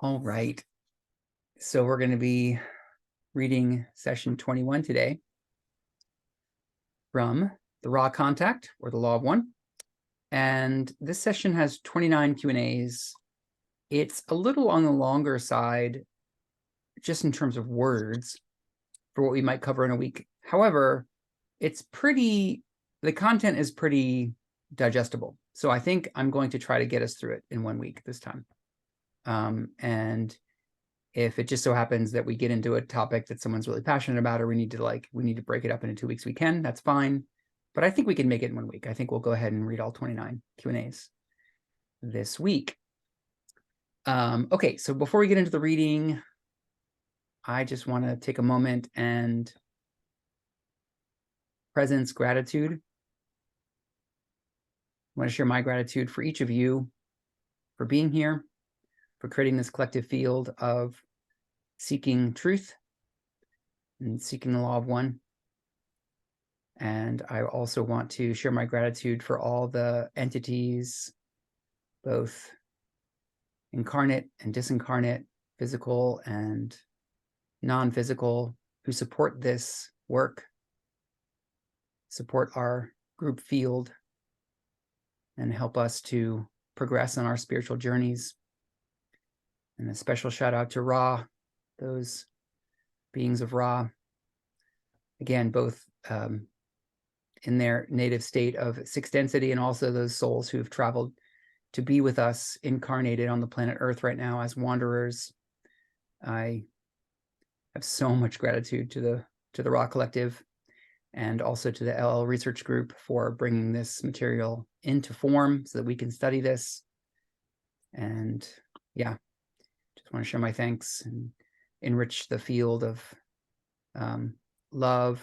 All right. So we're going to be reading session 21 today from the Raw Contact, or the Law of One. And this session has 29 Q&As. It's a little on the longer side, just in terms of words, for what we might cover in a week. However, the content is pretty digestible. So I think I'm going to try to get us through it in 1 week this time. And if it just so happens that we get into a topic that someone's really passionate about, or we need to break it up into 2 weeks, we can, that's fine. But I think we can make it in 1 week. I think we'll go ahead and read all 29 Q&As this week. Okay, so before we get into the reading, I just want to take a moment and presence gratitude. I want to share my gratitude for each of you for being here, for creating this collective field of seeking truth and seeking the law of one. And I also want to share my gratitude for all the entities, both incarnate and disincarnate, physical and non-physical, who support this work, support our group field, and help us to progress on our spiritual journeys. And a special shout out to Ra, those beings of Ra, again, both in their native state of sixth density, and also those souls who have traveled to be with us, incarnated on the planet Earth right now as wanderers. I have so much gratitude to the Raw Collective, and also to the LL Research Group for bringing this material into form so that we can study this. And yeah, just want to share my thanks and enrich the field of love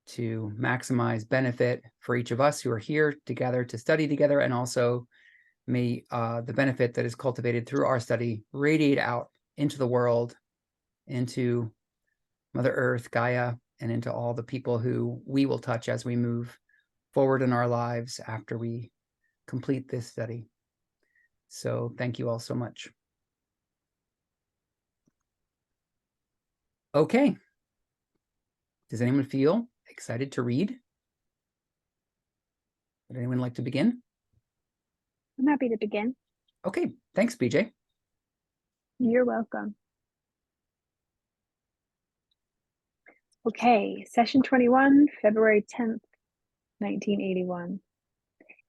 to maximize benefit for each of us who are here together to study together, and also may the benefit that is cultivated through our study radiate out into the world, into Mother Earth, Gaia, and into all the people who we will touch as we move forward in our lives after we complete this study. So thank you all so much. Okay. Does anyone feel excited to read? Would anyone like to begin? I'm happy to begin. Okay, thanks, BJ. You're welcome. Okay, session 21, February 10th, 1981.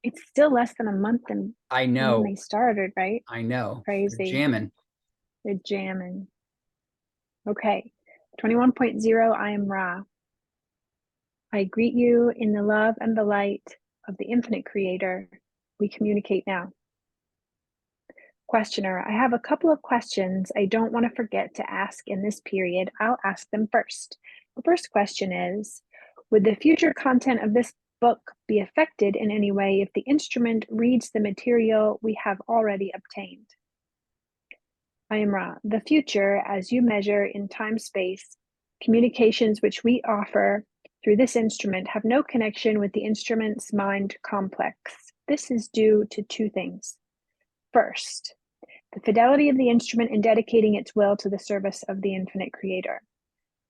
It's still less than a month than I know when they started, right? I know. Crazy. They're jamming. They're jamming. Okay, 21.0, I am Ra. I greet you in the love and the light of the infinite creator. We communicate now. Questioner, I have a couple of questions I don't want to forget to ask in this period. I'll ask them first. The first question is, would the future content of this book be affected in any way if the instrument reads the material we have already obtained? I am Ra. The future, as you measure in time-space, communications which we offer through this instrument have no connection with the instrument's mind complex. This is due to two things. First, the fidelity of the instrument in dedicating its will to the service of the infinite creator.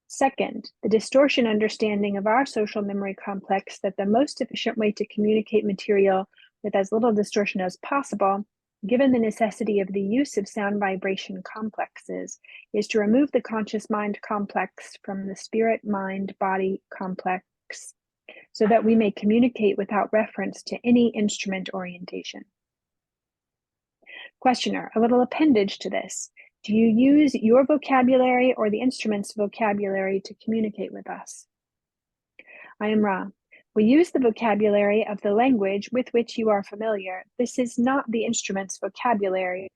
Second, the distortion understanding of our social memory complex that the most efficient way to communicate material with as little distortion as possible, given the necessity of the use of sound vibration complexes, is to remove the conscious mind complex from the spirit mind body complex, so that we may communicate without reference to any instrument orientation. Questioner, a little appendage to this. Do you use your vocabulary or the instrument's vocabulary to communicate with us? I am Ra. We use the vocabulary of the language with which you are familiar. This is not the instrument's vocabulary.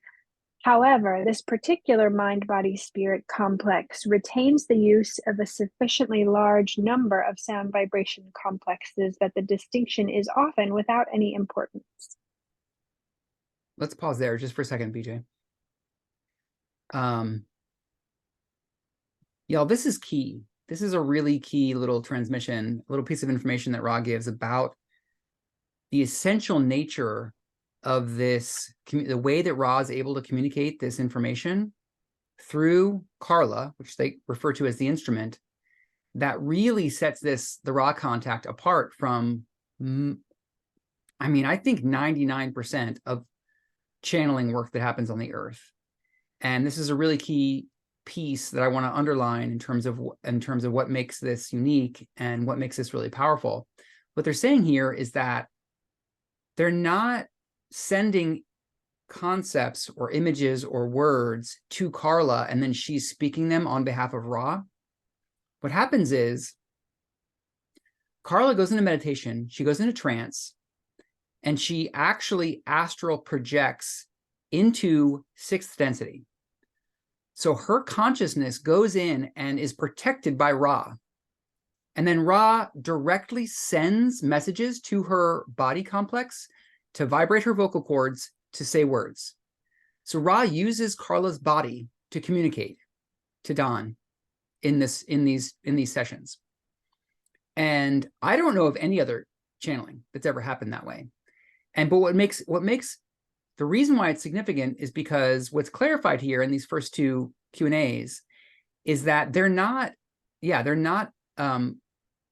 However, this particular mind-body-spirit complex retains the use of a sufficiently large number of sound vibration complexes that the distinction is often without any importance. Let's pause there just for a second, BJ. Y'all, this is key. This is a really key little transmission, a little piece of information that Ra gives about the essential nature of this, the way that Ra is able to communicate this information through Carla, which they refer to as the instrument, that really sets the Ra contact apart from, I mean, I think 99% of channeling work that happens on the earth. And this is a really key piece that I want to underline in terms of what makes this unique and what makes this really powerful. What they're saying here is that they're not sending concepts or images or words to Carla and then she's speaking them on behalf of Ra. What happens is Carla goes into meditation, she goes into trance, and she actually astral projects into sixth density. So her consciousness goes in and is protected by Ra. And then Ra directly sends messages to her body complex to vibrate her vocal cords to say words. So Ra uses Carla's body to communicate to Dawn in these sessions. And I don't know of any other channeling that's ever happened that way. But what makes the reason why it's significant is because what's clarified here in these first two Q&As is that they're not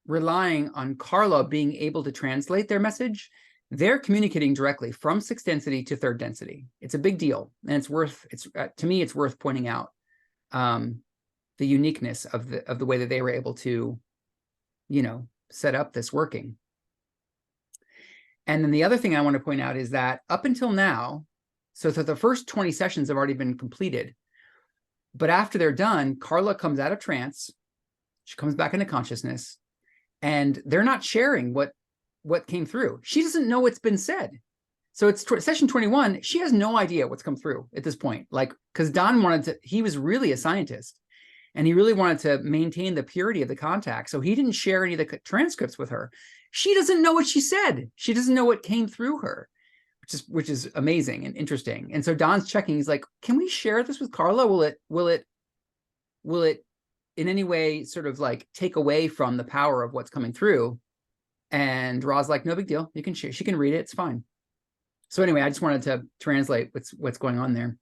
relying on Carla being able to translate their message. They're communicating directly from sixth density to third density. It's a big deal, and to me, it's worth pointing out the uniqueness of the way that they were able to, set up this working. And then the other thing I want to point out is that up until now, so the first 20 sessions have already been completed, but after they're done, Carla comes out of trance, she comes back into consciousness, and they're not sharing what came through. She doesn't know what's been said. So it's session 21. She has no idea what's come through at this point. Like, because Don he was really a scientist and he really wanted to maintain the purity of the contact. So he didn't share any of the transcripts with her. She doesn't know what she said. She doesn't know what came through her, which is amazing and interesting. And so Don's checking. He's like, can we share this with Carla? Will it in any way sort of like take away from the power of what's coming through? And Ra's like, no big deal. You can share. She can read it. It's fine. So anyway, I just wanted to translate what's going on there.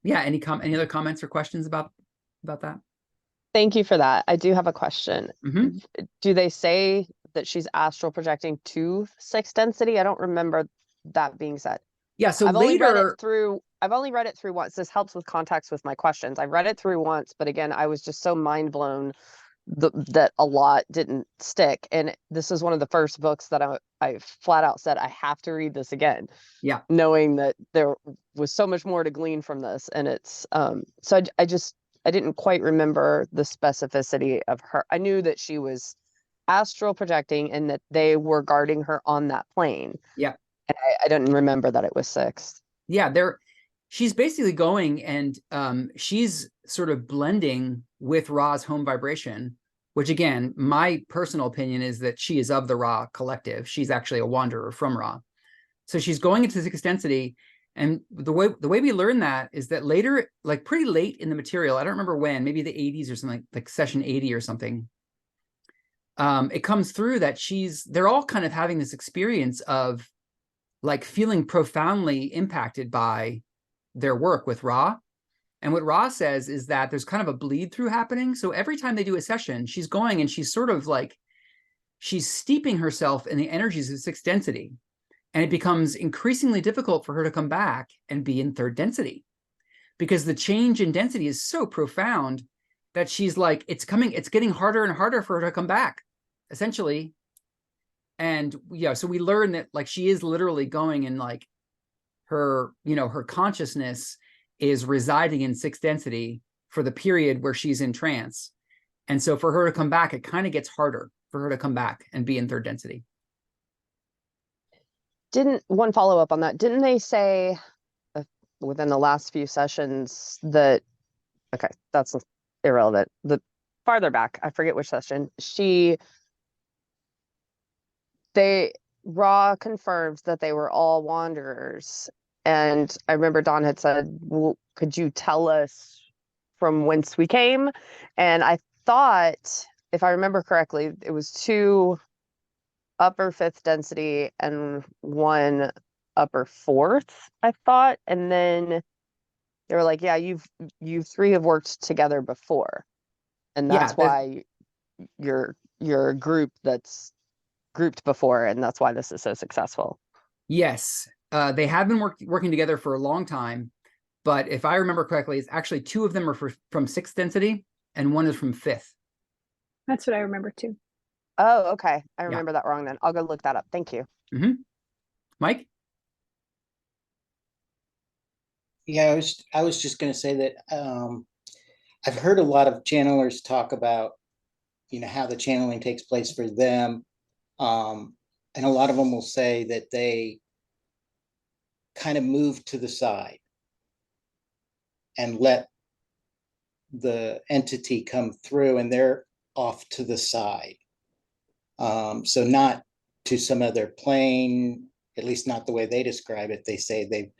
Yeah. Any other comments or questions about that? Thank you for that. I do have a question. Mm-hmm. Do they say that she's astral projecting to sixth density? I don't remember that being said. Yeah. So I've later, only read it through once. This helps with context with my questions. I read it through once, but again, I was just so mind blown that a lot didn't stick. And this is one of the first books that I flat out said, I have to read this again. Yeah. Knowing that there was so much more to glean from this. And it's, so I didn't quite remember the specificity of her. I knew that she was astral projecting and that they were guarding her on that plane. Yeah. And I didn't remember that it was sixth. Yeah. She's basically going and she's sort of blending with Ra's home vibration, which again, my personal opinion is that she is of the Ra collective. She's actually a wanderer from Ra. So she's going into sixth density. And the way we learn that is that later, like pretty late in the material, I don't remember when, maybe the 80s or something, like session 80 or something. It comes through that they're all kind of having this experience of like feeling profoundly impacted by their work with Ra. And what Ra says is that there's kind of a bleed through happening. So every time they do a session, she's going and she's sort of like, she's steeping herself in the energies of sixth density. And it becomes increasingly difficult for her to come back and be in third density because the change in density is so profound that she's like, it's getting harder and harder for her to come back, essentially. And yeah, so we learn that like she is literally going and like her consciousness is residing in sixth density for the period where she's in trance. And so for her to come back, it kind of gets harder for her to come back and be in third density. One follow up on that, didn't they say within the last few sessions that, okay, that's irrelevant. The farther back, I forget which session, Ra confirms that they were all wanderers. And I remember Don had said, well, could you tell us from whence we came? And I thought, if I remember correctly, it was 2 upper fifth density and 1 upper fourth, I thought. And then they were like, yeah, you three have worked together before. And Yeah, that's why you're a group that's grouped before, and that's why this is so successful. yes. They have been working together for a long time, but if I remember correctly, it's actually two of them are from sixth density and one is from fifth. That's what I remember too. Oh, okay. I remember that wrong then. I'll go look that up. Thank you. Mike? Yeah, I was just going to say that I've heard a lot of channelers talk about, how the channeling takes place for them. And a lot of them will say that they kind of move to the side and let the entity come through, and they're off to the side. So not to some other plane, at least not the way they describe it. They say they've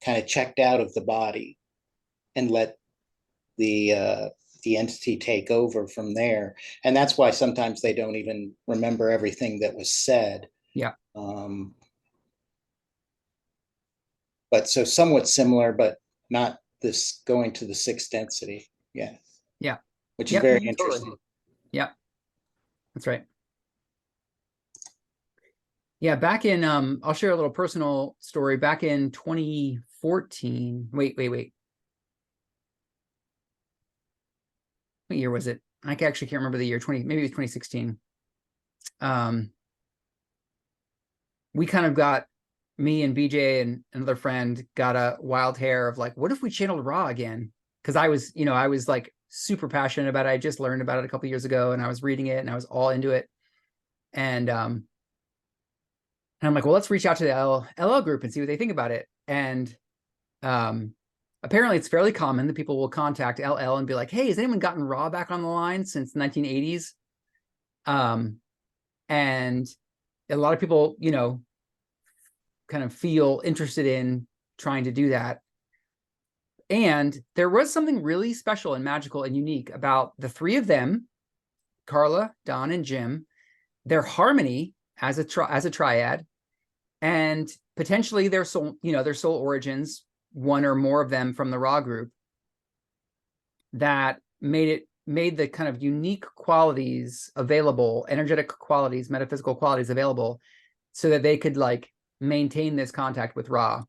kind of checked out of the body and let the entity take over from there. And that's why sometimes they don't even remember everything that was said. Yeah. But so somewhat similar, but not this going to the sixth density. Yeah. Yeah. Which is very interesting. Totally. Yeah. That's right. Yeah, back in I'll share a little personal story. Back in 2014. Wait. What year was it? I actually can't remember the year. Maybe it was 2016. We kind of got, me and BJ and another friend got a wild hair of like, what if we channeled Ra again? Because I was like super passionate about it. I just learned about it a couple years ago, and I was reading it and I was all into it. And I'm like, well, let's reach out to the LL group and see what they think about it. And apparently it's fairly common that people will contact LL and be like, hey, has anyone gotten Ra back on the line since the 1980s? And a lot of people, kind of feel interested in trying to do that. And there was something really special and magical and unique about the three of them, Carla, Don, and Jim, their harmony as a triad, and potentially their soul origins, one or more of them from the Ra group, that made the kind of unique qualities available, energetic qualities, metaphysical qualities available, so that they could like maintain this contact with Ra.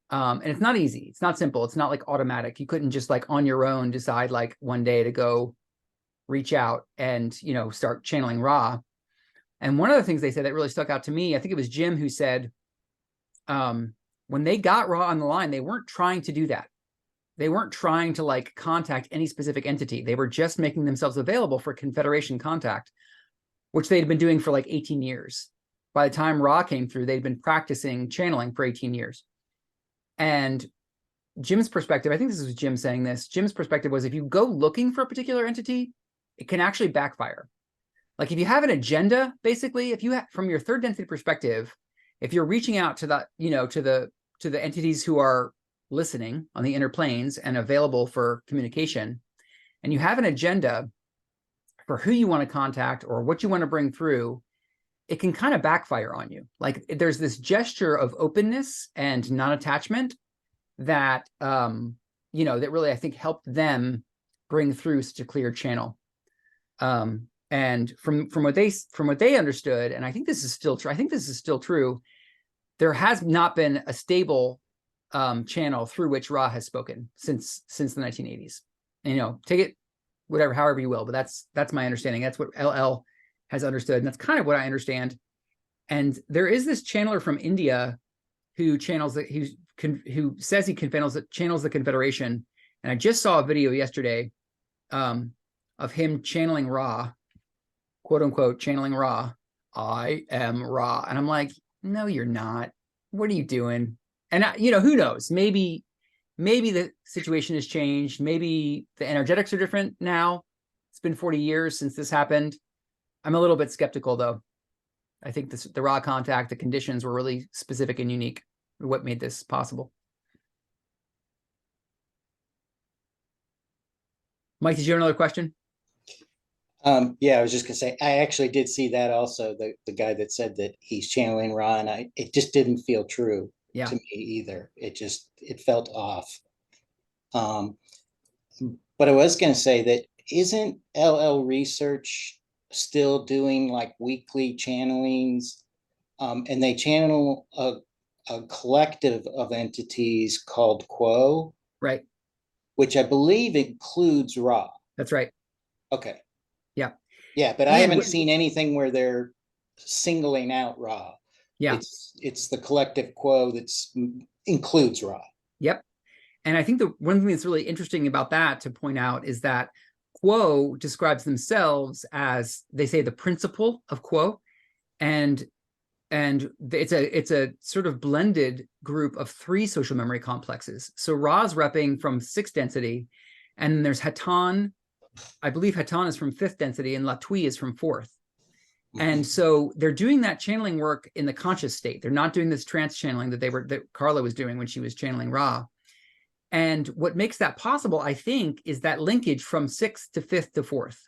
And it's not easy. It's not simple. It's not like automatic. You couldn't just like on your own decide like one day to go reach out and, start channeling Ra. And one of the things they said that really stuck out to me, I think it was Jim who said, when they got Ra on the line, they weren't trying to do that. They weren't trying to like contact any specific entity. They were just making themselves available for Confederation contact, which they'd been doing for like 18 years. By the time Ra came through, they'd been practicing channeling for 18 years. And Jim's perspective, I think this was Jim saying this, Jim's perspective was if you go looking for a particular entity, it can actually backfire. Like if you have an agenda, basically, if you have, from your third density perspective, if you're reaching out to that, to the entities who are listening on the inner planes and available for communication, and you have an agenda for who you want to contact or what you want to bring through, it can kind of backfire on you. Like there's this gesture of openness and non-attachment that, that really, I think, helped them bring through such a clear channel. And from what they understood, and I think this is still true, there has not been a stable channel through which Ra has spoken since the 1980s. And, take it however you will, but that's my understanding. That's what LL has understood, and that's kind of what I understand. And there is this channeler from India who channels who says he channels the Confederation. And I just saw a video yesterday of him channeling Ra, quote unquote, channeling Ra. I am Ra. And I'm like, no, you're not. What are you doing? And who knows? Maybe the situation has changed. Maybe the energetics are different now. It's been 40 years since this happened. I'm a little bit skeptical, though. I think the Ra contact, the conditions were really specific and unique. What made this possible? Mike, did you have another question? Yeah, I was just gonna say, I actually did see that also, the guy that said that he's channeling Ra, and it just didn't feel true Yeah. to me either. It felt off. Um, but I was gonna say that isn't LL Research still doing like weekly channelings? And they channel a collective of entities called Quo, Right. which I believe includes Ra. That's right. Okay. Yeah. Yeah, but I And haven't seen anything where they're singling out Ra. yeah. It's the collective Quo that's includes Ra. Yep. And I think the one thing that's really interesting about that to point out is that Quo describes themselves as, they say, the principle of Quo, and it's a sort of blended group of 3 social memory complexes. So Ra's repping from 6th density, and then there's Hatan. I believe Hatan is from 5th density, and Latui is from 4th. And so they're doing that channeling work in the conscious state. They're not doing this trance channeling that Carla was doing when she was channeling Ra. And what makes that possible, I think, is that linkage from 6th to 5th to 4th.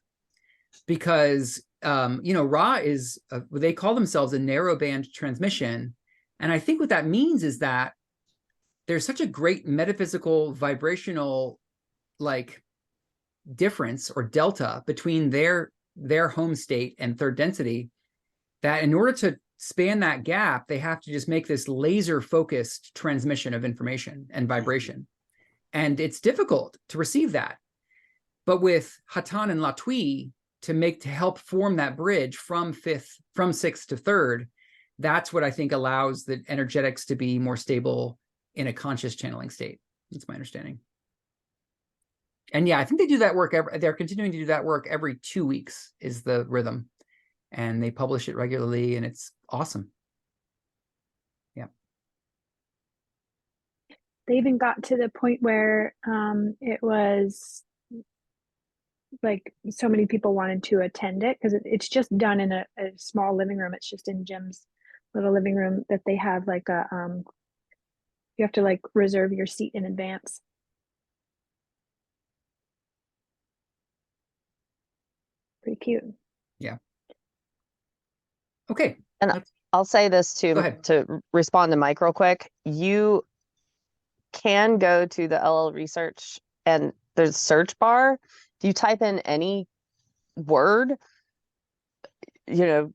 Because, Ra is, they call themselves a narrowband transmission. And I think what that means is that there's such a great metaphysical, vibrational, like, difference or delta between their home state and 3rd density, that in order to span that gap, they have to just make this laser focused transmission of information and vibration. And it's difficult to receive that. But with Hatan and Latui, to help form that bridge from 6th to 3rd, that's what I think allows the energetics to be more stable in a conscious channeling state. That's my understanding. And yeah, I think they do that work. They're continuing to do that work every 2 weeks is the rhythm. And they publish it regularly, and it's awesome. Yeah. They even got to the point where it was like so many people wanted to attend it, because it's just done in a small living room. It's just in Jim's little living room, that they have like a you have to like reserve your seat in advance. Pretty cute. Yeah. Okay. And I'll say this Go too, ahead. to respond to Mike real quick. You can go to the LL Research, and there's a search bar. If you type in any word, it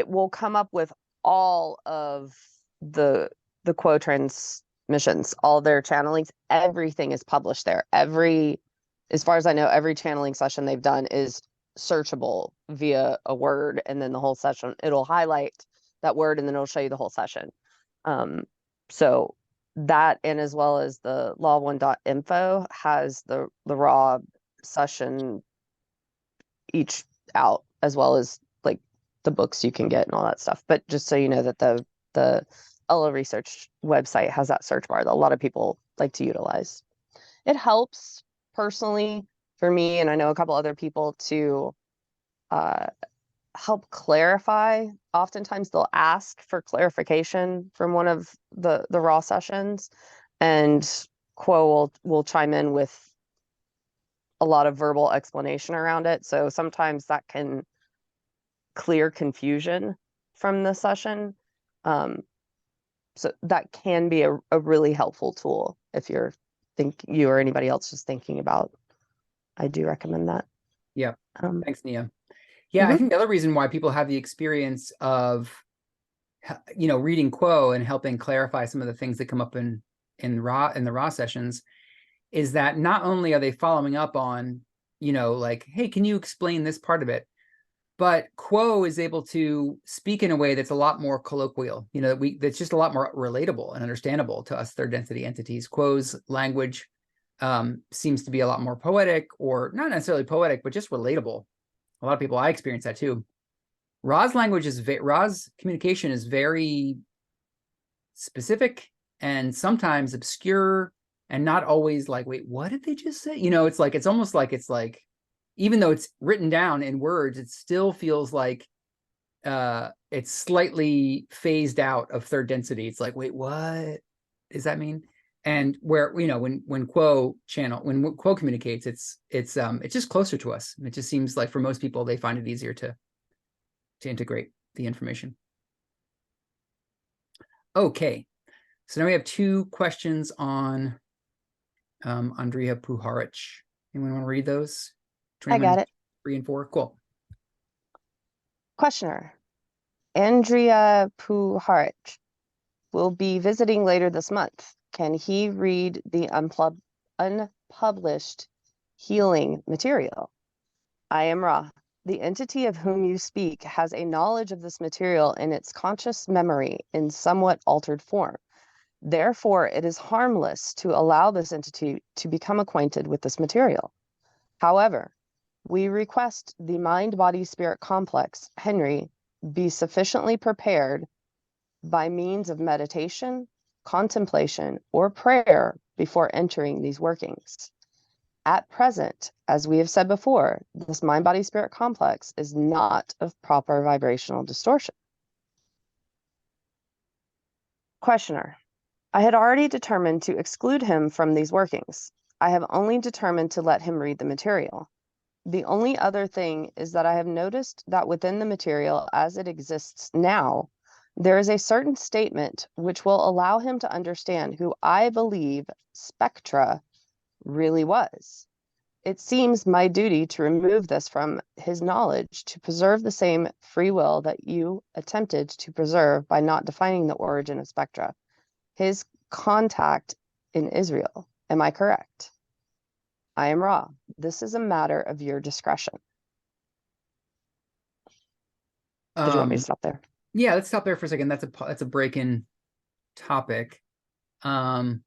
will come up with all of the Quo transmissions, all their channelings. Everything is published there. As far as I know, every channeling session they've done is searchable via a word, and then the whole session, it'll highlight that word, and then it'll show you the whole session. So that, and as well as the law1.info has the raw session each out, as well as like the books you can get and all that stuff. But just so you know that the LL Research website has that search bar that a lot of people like to utilize. It helps personally for me, and I know a couple other people, to help clarify. Oftentimes they'll ask for clarification from one of the raw sessions, and Quo will chime in with a lot of verbal explanation around it. So sometimes that can clear confusion from the session. So that can be a really helpful tool if you or anybody else is thinking about. I do recommend that. Yeah. Thanks, Nia. Yeah, I think the other reason why people have the experience of, reading Quo and helping clarify some of the things that come up in the raw sessions is that not only are they following up on, like, hey, can you explain this part of it? But Quo is able to speak in a way that's a lot more colloquial, that's just a lot more relatable and understandable to us 3rd density entities. Quo's language seems to be a lot more poetic, or not necessarily poetic, but just relatable. A lot of people, I experience that too. Ra's communication is very specific and sometimes obscure, and not always like, wait, what did they just say? It's almost like even though it's written down in words, it still feels like it's slightly phased out of 3rd density. It's like, wait, what does that mean? And where, when Quo communicates, it's just closer to us. It just seems like for most people, they find it easier to integrate the information. Okay, so now we have 2 questions on Andrija Puharich. Anyone want to read those? I got it. 3 and 4, cool. Questioner, Andrija Puharich will be visiting later this month. Can he read the unpublished healing material? I am Ra. The entity of whom you speak has a knowledge of this material in its conscious memory in somewhat altered form. Therefore, it is harmless to allow this entity to become acquainted with this material. However, we request the mind-body-spirit complex, Henry, be sufficiently prepared by means of meditation, contemplation, or prayer before entering these workings. At present, as we have said before, this mind-body-spirit complex is not of proper vibrational distortion. Questioner, I had already determined to exclude him from these workings. I have only determined to let him read the material. The only other thing is that I have noticed that within the material as it exists now, there is a certain statement which will allow him to understand who I believe Spectra really was. It seems my duty to remove this from his knowledge to preserve the same free will that you attempted to preserve by not defining the origin of Spectra, his contact in Israel. Am I correct? I am Ra. This is a matter of your discretion. Did you want me to stop there? Yeah, let's stop there for a second. That's a break-in topic. As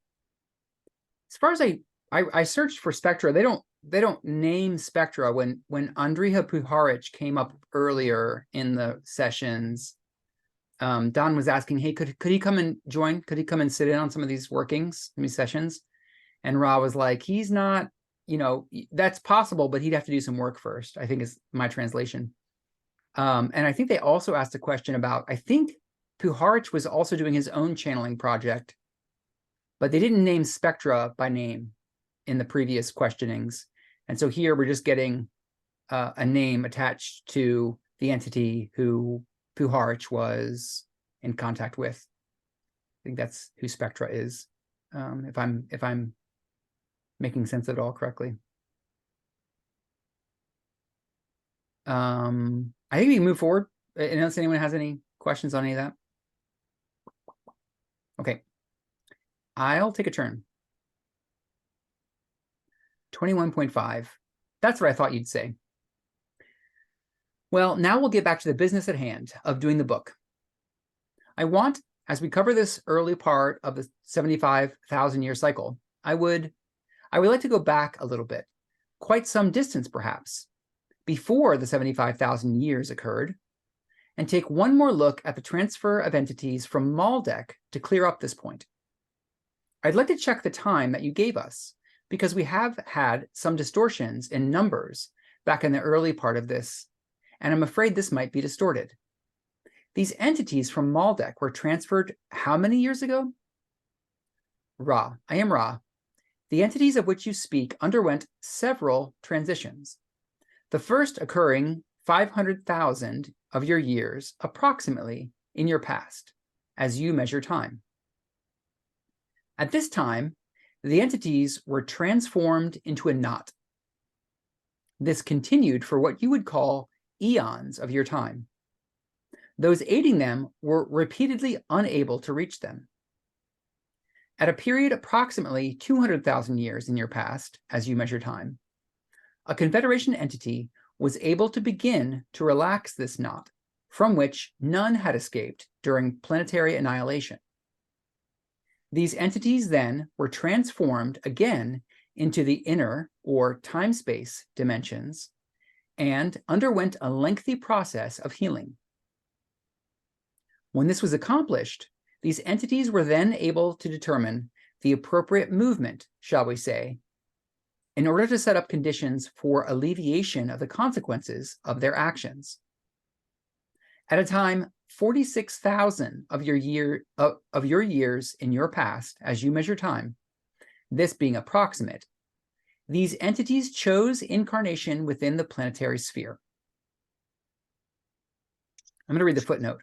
far as I searched for Spectra, they don't name Spectra. When Andrija Puharich came up earlier in the sessions, Don was asking, hey, could he come and join? Could he come and sit in on some of these workings, these sessions? And Ra was like, he's not, that's possible, but he'd have to do some work first, I think is my translation. And I think they also asked a question about, I think Puharich was also doing his own channeling project, but they didn't name Spectra by name in the previous questionings. And so here we're just getting a name attached to the entity who Puharich was in contact with. I think that's who Spectra is, if I'm making sense of it all correctly. I think we can move forward unless anyone has any questions on any of that. Okay, I'll take a turn. 21.5. That's what I thought you'd say. Well, now we'll get back to the business at hand of doing the book. I want, as we cover this early part of the 75,000-year cycle, I would like to go back a little bit, quite some distance perhaps, before the 75,000 years occurred, and take one more look at the transfer of entities from Maldek to clear up this point. I'd like to check the time that you gave us, because we have had some distortions in numbers back in the early part of this, and I'm afraid this might be distorted. These entities from Maldek were transferred how many years ago? Ra, I am Ra. The entities of which you speak underwent several transitions. The first occurring 500,000 of your years approximately in your past, as you measure time. At this time, the entities were transformed into a knot. This continued for what you would call eons of your time. Those aiding them were repeatedly unable to reach them. At a period approximately 200,000 years in your past, as you measure time, a Confederation entity was able to begin to relax this knot, from which none had escaped during planetary annihilation. These entities then were transformed again into the inner or time-space dimensions and underwent a lengthy process of healing. When this was accomplished, these entities were then able to determine the appropriate movement, shall we say, in order to set up conditions for alleviation of the consequences of their actions. At a time 46,000 of your years in your past, as you measure time, this being approximate. These entities chose incarnation within the planetary sphere. I'm going to read the footnote.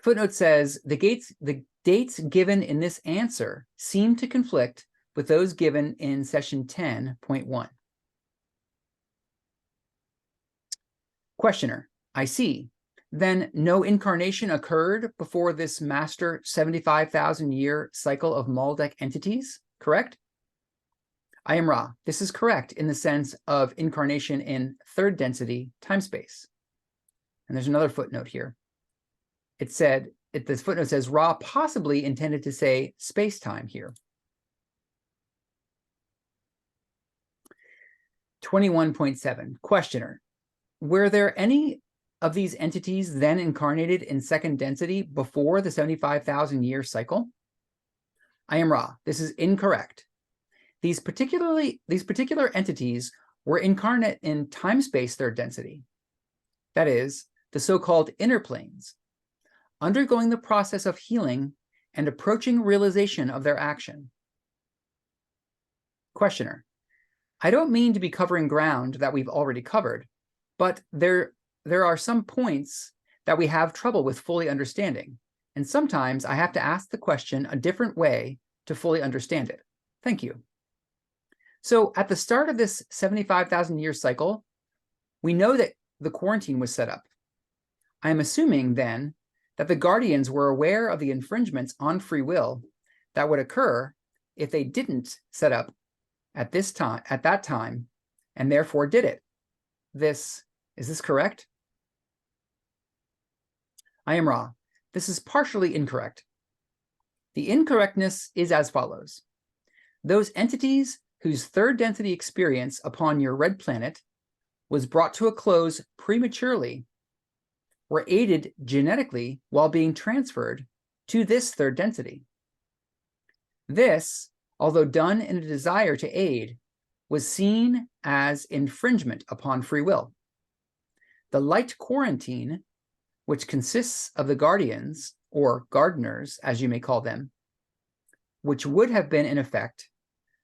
Footnote says, the dates given in this answer seem to conflict with those given in session 10.1. Questioner, I see. Then no incarnation occurred before this master 75,000-year cycle of Maldek entities, correct? I am Ra. This is correct in the sense of incarnation in third density time-space. And there's another footnote here. This footnote says Ra possibly intended to say space-time here. 21.7, questioner. Were there any of these entities then incarnated in second density before the 75,000-year cycle? I am Ra. This is incorrect. These particular entities were incarnate in time-space third density. That is, the so-called inner planes, undergoing the process of healing and approaching realization of their action. Questioner, I don't mean to be covering ground that we've already covered, but there are some points that we have trouble with fully understanding, and sometimes I have to ask the question a different way to fully understand it. Thank you. So at the start of this 75,000-year cycle, we know that the quarantine was set up. I am assuming then that the Guardians were aware of the infringements on free will that would occur if they didn't set up at that time, and therefore did it. Is this correct? I am Ra. This is partially incorrect. The incorrectness is as follows. Those entities whose third density experience upon your red planet was brought to a close prematurely were aided genetically while being transferred to this third density. This, although done in a desire to aid, was seen as infringement upon free will. The light quarantine, which consists of the Guardians, or Gardeners, as you may call them, which would have been in effect,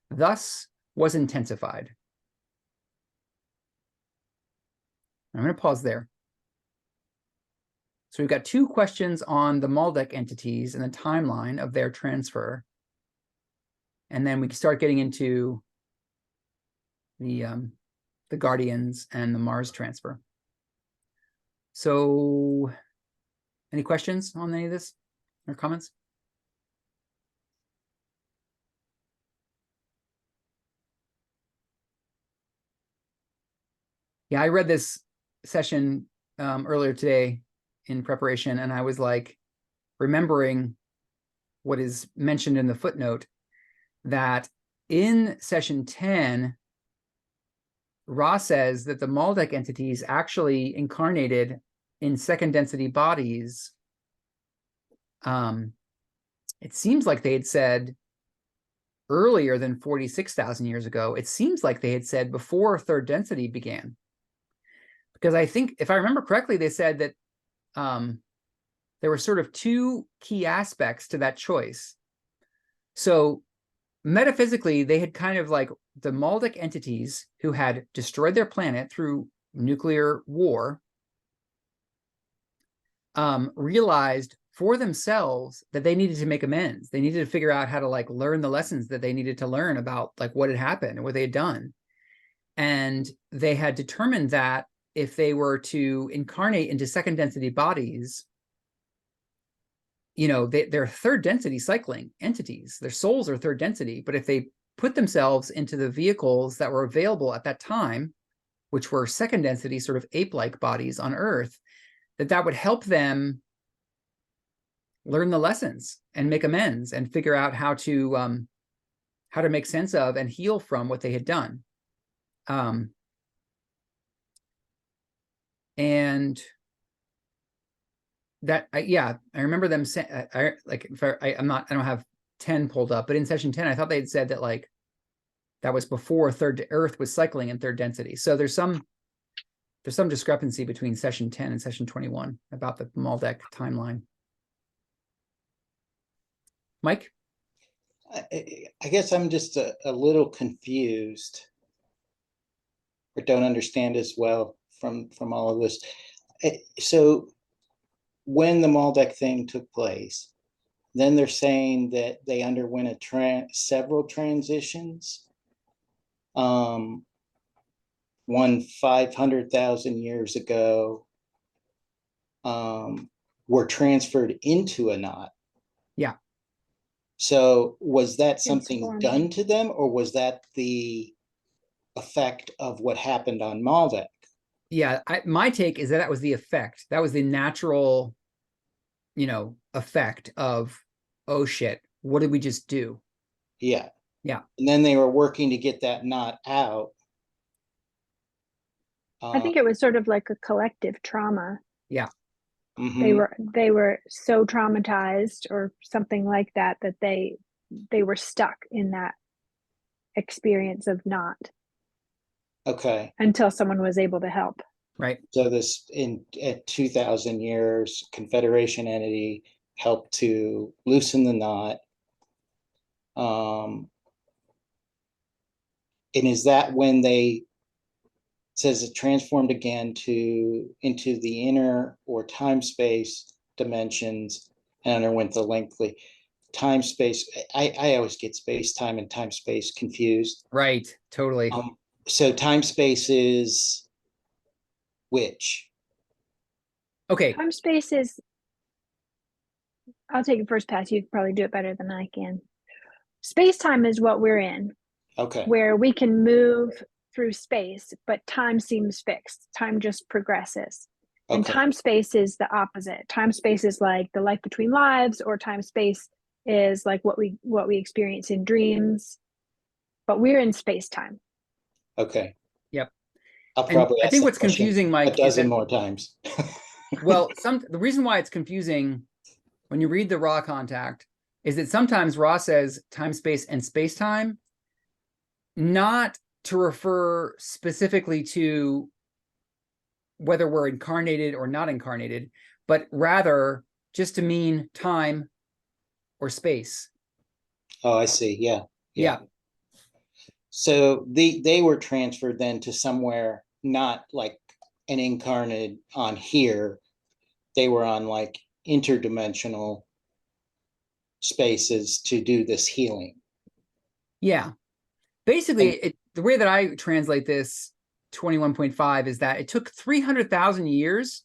thus was intensified. I'm going to pause there. So we've got two questions on the Maldek entities and the timeline of their transfer. And then we can start getting into the Guardians and the Mars transfer. So any questions on any of this or comments? Yeah, I read this session earlier today in preparation, and I was like remembering what is mentioned in the footnote that in session 10, Ra says that the Maldek entities actually incarnated in second density bodies. It seems like they had said earlier than 46,000 years ago. It seems like they had said before third density began. Because I think, if I remember correctly, they said that there were sort of two key aspects to that choice. So metaphysically, they had kind of like the Maldek entities who had destroyed their planet through nuclear war realized for themselves that they needed to make amends. They needed to figure out how to like learn the lessons that they needed to learn about like what had happened and what they had done. And they had determined that if they were to incarnate into second density bodies, you know, they're third density cycling entities. Their souls are third density, but if they put themselves into the vehicles that were available at that time, which were second density sort of ape-like bodies on Earth, that would help them learn the lessons and make amends and figure out how to make sense of and heal from what they had done. And that, I remember them saying, I don't have 10 pulled up, but in session 10, I thought they had said that like, that was before Earth was cycling in third density. So there's some discrepancy between session 10 and session 21 about the Maldek timeline. Mike? I guess I'm just a little confused or don't understand as well from all of this. So when the Maldek thing took place, then they're saying that they underwent several transitions. One 500,000 years ago, were transferred into a knot. Yeah. So was that something Transformed. done to them, or was that the effect of what happened on Maldek? Yeah, my take is that that was the effect. That was the natural, effect of, oh shit, what did we just do? Yeah. Yeah. And then they were working to get that knot out. I think it was sort of like a collective trauma. Yeah. Mhm. They were so traumatized or something like that that they were stuck in that experience of not Okay. until someone was able to help. Right. So this at 2,000 years, Confederation entity helped to loosen the knot. And is that when they says it transformed again into the inner or time space dimensions and underwent the lengthy time space? I always get space time and time space confused. Right. Totally. So time space is which? Okay. Time space is, I'll take it first pass. You could probably do it better than I can. Space time is what we're in, Okay. where we can move through space, but time seems fixed. Time just progresses. And Okay. time space is the opposite. Time space is like the life between lives, or time space is like what we experience in dreams. But we're in space time. Okay. Yep. I'll And probably I ask think that what's question confusing, a Mike, is dozen that, more times. well, the reason why it's confusing when you read the Raw contact is that sometimes Raw says time, space, and space time, not to refer specifically to whether we're incarnated or not incarnated, but rather just to mean time or space. Oh, I see. Yeah. Yeah. So they were transferred then to somewhere not like an incarnate on here. They were on like interdimensional spaces to do this healing. Yeah. Basically, the way that I translate this 21.5 is that it took 300,000 years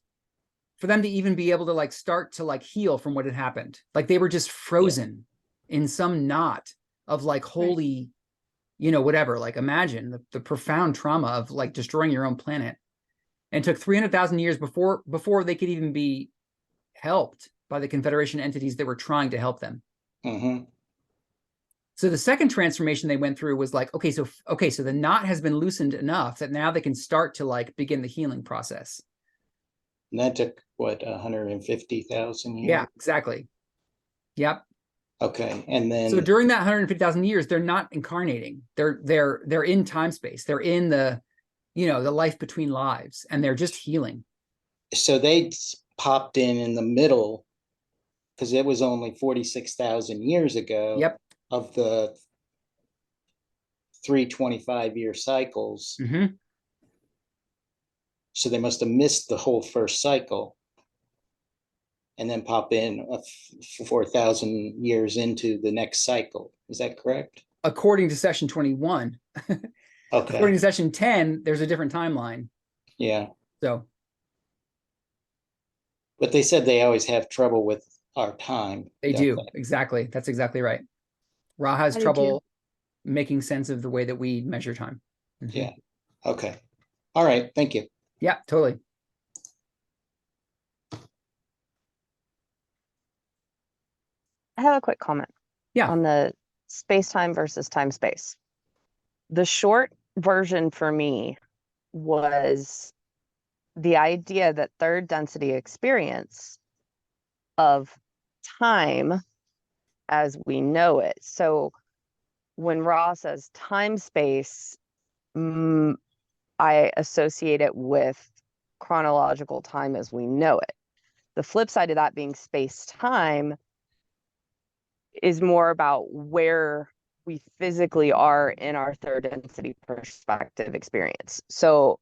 for them to even be able to like start to like heal from what had happened. Like they were just frozen in some knot of like holy, whatever. Like imagine the profound trauma of like destroying your own planet. And it took 300,000 years before they could even be helped by the Confederation entities that were trying to help them. Mm-hmm. So the second transformation they went through was like, okay, so the knot has been loosened enough that now they can start to like begin the healing process. And that took what, 150,000 years? Yeah, exactly. Yep. Okay. And then So during that 150,000 years, they're not incarnating. They're in time space. They're in the life between lives, and they're just healing. so they popped in the middle because it was only 46,000 years ago. Yep. Of the 325-year cycles. Mm-hmm. So they must have missed the whole first cycle and then pop in 4,000 years into the next cycle. Is that correct? According to session 21. Okay. According to session 10, there's a different timeline. Yeah. So. But they said they always have trouble with our time. They do. Exactly. That's exactly right. Ra has trouble making sense of the way that we measure time. Mm-hmm. Yeah. Okay. All right. Thank you. Yeah, totally. I have a quick comment. Yeah. On the space-time versus time-space. The short version for me was the idea that third density experience of time as we know it. So when Ra says time space, I associate it with chronological time as we know it. The flip side of that being space time is more about where we physically are in our third density perspective experience. So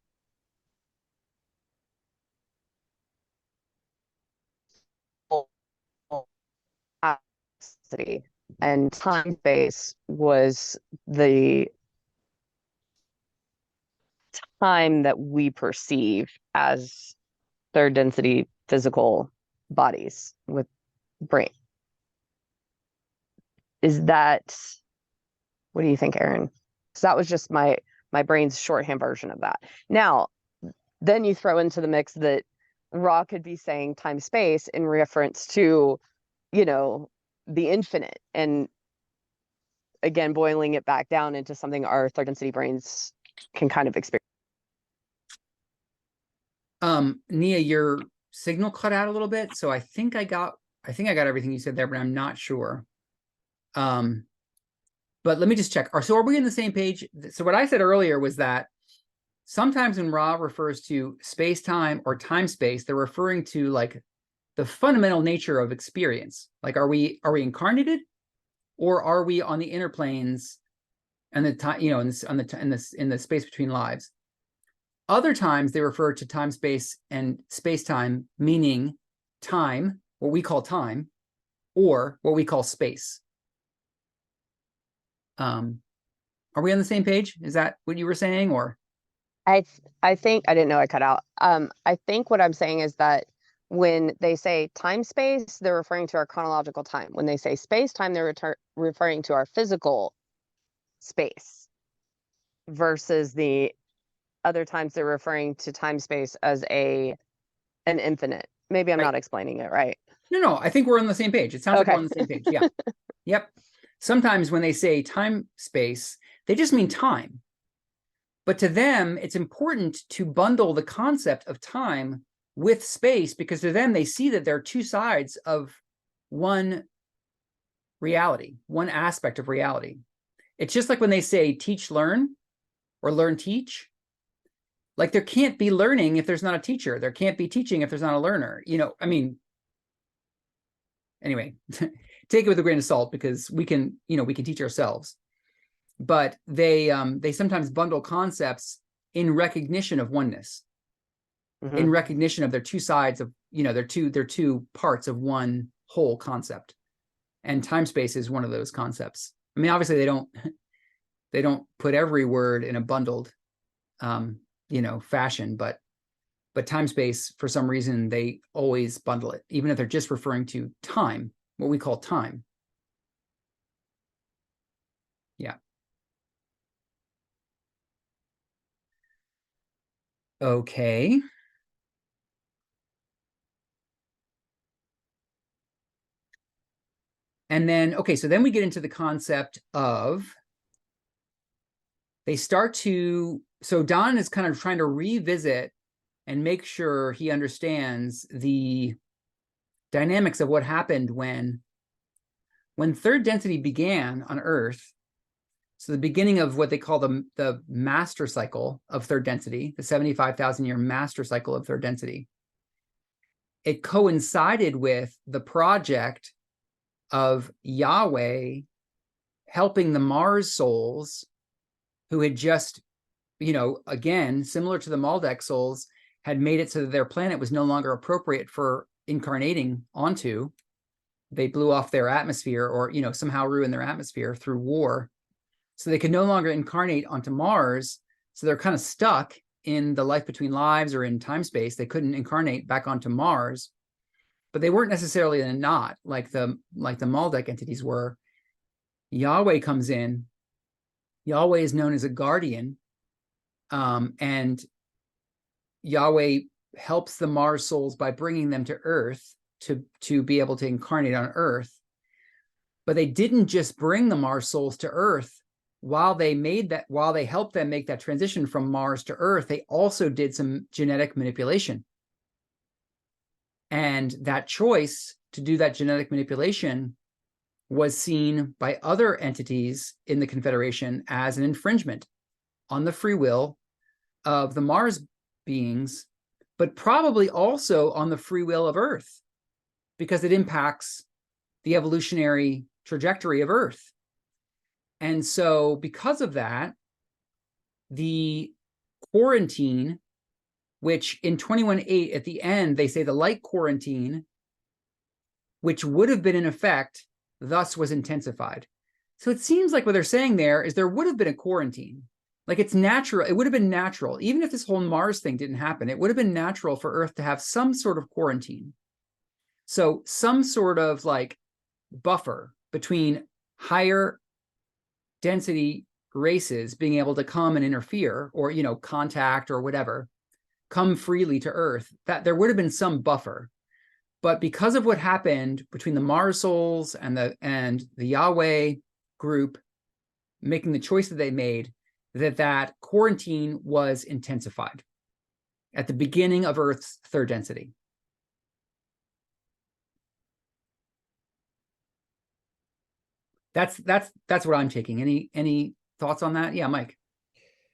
and time space was the time that we perceive as third density physical bodies with brain. Is that, what do you think, Aaron? So that was just my brain's shorthand version of that. Now, then you throw into the mix that Ra could be saying time space in reference to, you know, the infinite, and again, boiling it back down into something our third density brains can kind of experience. Nia, your signal cut out a little bit, so I think I got everything you said there, but I'm not sure. But let me just check. So are we on the same page? So what I said earlier was that sometimes when Ra refers to space-time or time-space, they're referring to like the fundamental nature of experience. Like, are we incarnated, or are we on the inner planes and the time, you know, in the space between lives? Other times they refer to time, space, and space-time, meaning time, what we call time, or what we call space. Are we on the same page? Is that what you were saying, or? I think, I didn't know I cut out. I think what I'm saying is that when they say time space, they're referring to our chronological time. When they say space time, they're referring to our physical space, versus the other times they're referring to time space as an infinite. Maybe I'm Right. not explaining it right. No, I think we're on the same page. It sounds like Okay. we're on the same page. Yeah. Yep. Sometimes when they say time space, they just mean time. But to them, it's important to bundle the concept of time with space, because to them, they see that there are two sides of one reality, one aspect of reality. It's just like when they say teach, learn, or learn, teach. Like, there can't be learning if there's not a teacher. There can't be teaching if there's not a learner. You know, I mean, anyway, take it with a grain of salt, because we can teach ourselves. But they sometimes bundle concepts in recognition of oneness, in recognition of their two sides of, they're two parts of one whole concept. And time space is one of those concepts. I mean, obviously they don't put every word in a bundled fashion, but time space, for some reason, they always bundle it, even if they're just referring to time, what we call time. Yeah. Okay. And then, okay, so then we get into the concept of, so Don is kind of trying to revisit and make sure he understands the dynamics of what happened when third density began on Earth. So the beginning of what they call the master cycle of third density, the 75,000-year master cycle of third density. It coincided with the project of Yahweh helping the Mars souls who had just, again, similar to the Maldek souls, had made it so that their planet was no longer appropriate for incarnating onto. They blew off their atmosphere, or, somehow ruined their atmosphere through war. So they could no longer incarnate onto Mars. So they're kind of stuck in the life between lives or in time space. They couldn't incarnate back onto Mars, but they weren't necessarily in a knot like the Maldek entities were. Yahweh comes in. Yahweh is known as a guardian, and Yahweh helps the Mars souls by bringing them to Earth to be able to incarnate on Earth. But they didn't just bring the Mars souls to Earth. While they helped them make that transition from Mars to Earth, they also did some genetic manipulation. And that choice to do that genetic manipulation was seen by other entities in the Confederation as an infringement on the free will of the Mars beings, but probably also on the free will of Earth, because it impacts the evolutionary trajectory of Earth. And so because of that, the quarantine, which in 21.8 at the end, they say the light quarantine, which would have been in effect, thus was intensified. So it seems like what they're saying there is there would have been a quarantine. Like it's natural. It would have been natural. Even if this whole Mars thing didn't happen, it would have been natural for Earth to have some sort of quarantine. So some sort of like buffer between higher density races being able to come and interfere or, you know, contact or whatever, come freely to Earth, that there would have been some buffer. But because of what happened between the Mars souls and the Yahweh group making the choice that they made, that quarantine was intensified at the beginning of Earth's third density. That's what I'm taking. Any thoughts on that? Yeah, Mike.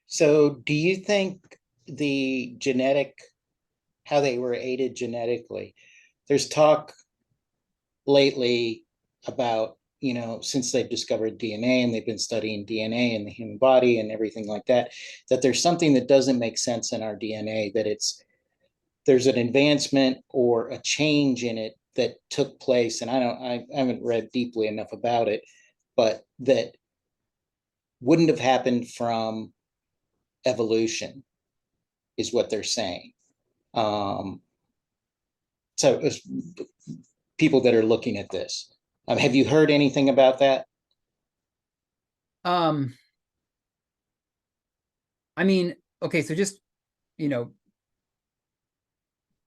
So do you think the how they were aided genetically? There's talk lately about, you know, since they've discovered DNA and they've been studying DNA in the human body and everything like that, that there's something that doesn't make sense in our DNA, that there's an advancement or a change in it that took place. And I haven't read deeply enough about it, but that wouldn't have happened from evolution is what they're saying. So it's people that are looking at this. Have you heard anything about that? I mean, okay, so just, you know,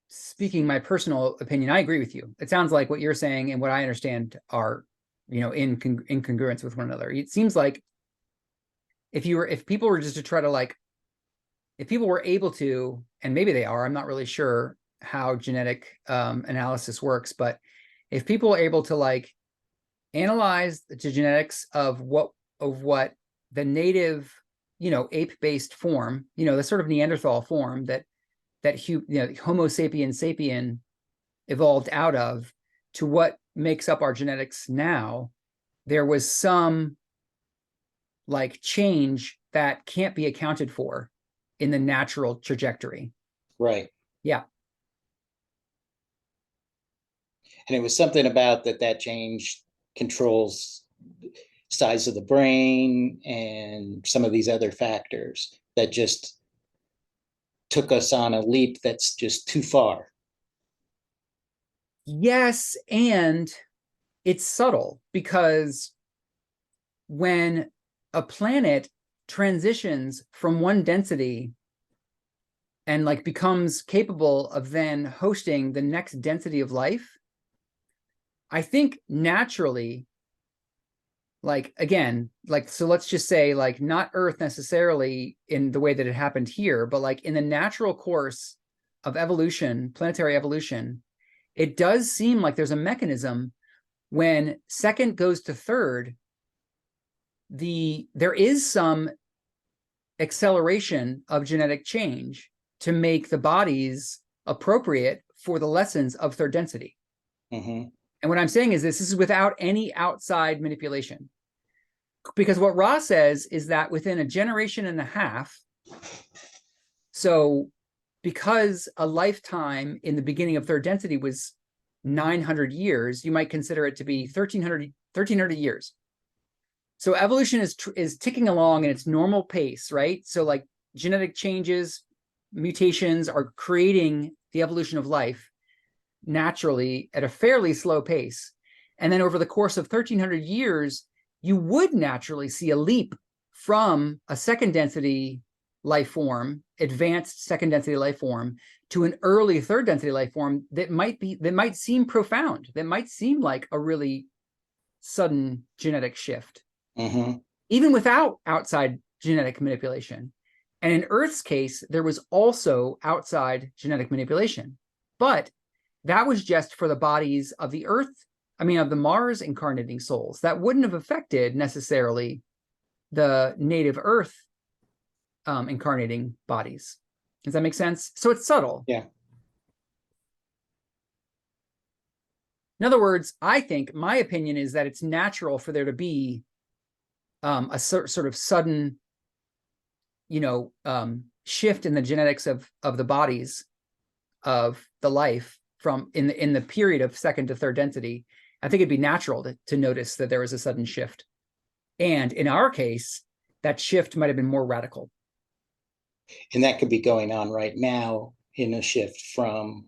speaking my personal opinion, I agree with you. It sounds like what you're saying and what I understand are, you know, in congruence with one another. It seems like if people were just to try to like, if people were able to, and maybe they are, I'm not really sure how genetic analysis works, but if people are able to like analyze the genetics of what the native, you know, ape-based form, you know, the sort of Neanderthal form that you know, Homo sapiens sapien evolved out of, to what makes up our genetics now, there was some like change that can't be accounted for in the natural trajectory. Right. Yeah. And it was something about that change controls size of the brain and some of these other factors that just took us on a leap that's just too far. Yes, and it's subtle because when a planet transitions from one density and like becomes capable of then hosting the next density of life, I think naturally, like again, like, so let's just say like not Earth necessarily in the way that it happened here, but like in the natural course of evolution, planetary evolution, it does seem like there's a mechanism when second goes to third, there is some acceleration of genetic change to make the bodies appropriate for the lessons of third density. Mm-hmm. And what I'm saying is this is without any outside manipulation. Because what Ra says is that within a generation and a half, so because a lifetime in the beginning of third density was 900 years, you might consider it to be 1300 years. So evolution is ticking along in its normal pace, right? So like genetic changes, mutations are creating the evolution of life naturally at a fairly slow pace. And then over the course of 1300 years, you would naturally see a leap from a second density life form, advanced second density life form, to an early third density life form that might seem profound, that might seem like a really sudden genetic shift. Mm-hmm. Even without outside genetic manipulation. And in Earth's case, there was also outside genetic manipulation, but that was just for the bodies of the Earth, of the Mars incarnating souls. That wouldn't have affected necessarily the native Earth incarnating bodies. Does that make sense? So it's subtle. Yeah. In other words, I think my opinion is that it's natural for there to be a sort of sudden, shift in the genetics of the bodies of the life from in the period of second to third density. I think it'd be natural to notice that there was a sudden shift. And in our case, that shift might have been more radical. And that could be going on right now in a shift from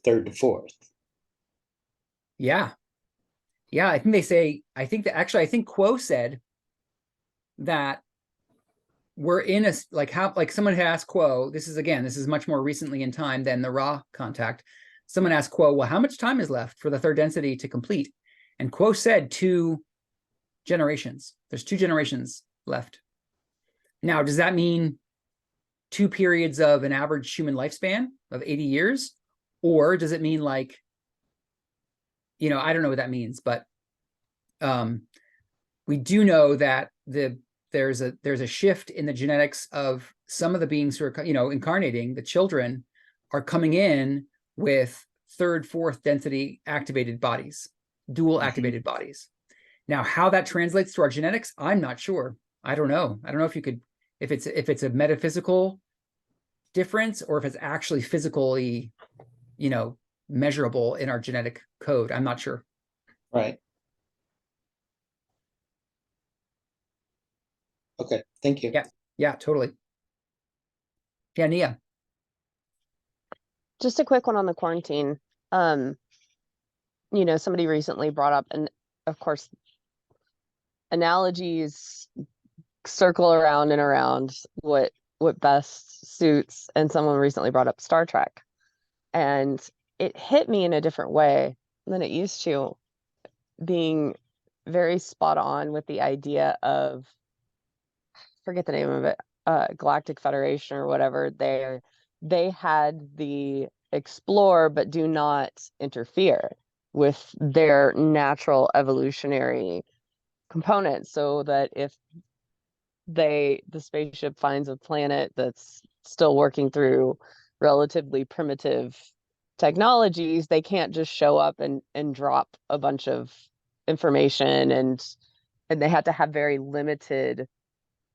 third to fourth. Yeah. Yeah, I think they say, I think Quo said that we're in a, like someone had asked Quo, this is much more recently in time than the Ra contact. Someone asked Quo, well, how much time is left for the third density to complete? And Quo said 2 generations. There's 2 generations left. Now, does that mean 2 periods of an average human lifespan of 80 years? Or does it mean I don't know what that means, but we do know that there's a shift in the genetics of some of the beings who are, incarnating. The children are coming in with 3rd, 4th density activated bodies, dual activated bodies. Now, how that translates to our genetics, I'm not sure. I don't know. I don't know if you could, if it's a metaphysical difference or if it's actually physically, measurable in our genetic code. I'm not sure. Right. Okay, thank you. Yeah, totally. Yeah, Nia. Just a quick one on the quarantine. Somebody recently brought up, and of course, analogies circle around and around what best suits, and someone recently brought up Star Trek, and it hit me in a different way than it used to, being very spot on with the idea of, forget the name of it, Galactic Federation or whatever. They had the explore but do not interfere with their natural evolutionary components, so that if the spaceship finds a planet that's still working through relatively primitive technologies, they can't just show up and drop a bunch of information, and they had to have very limited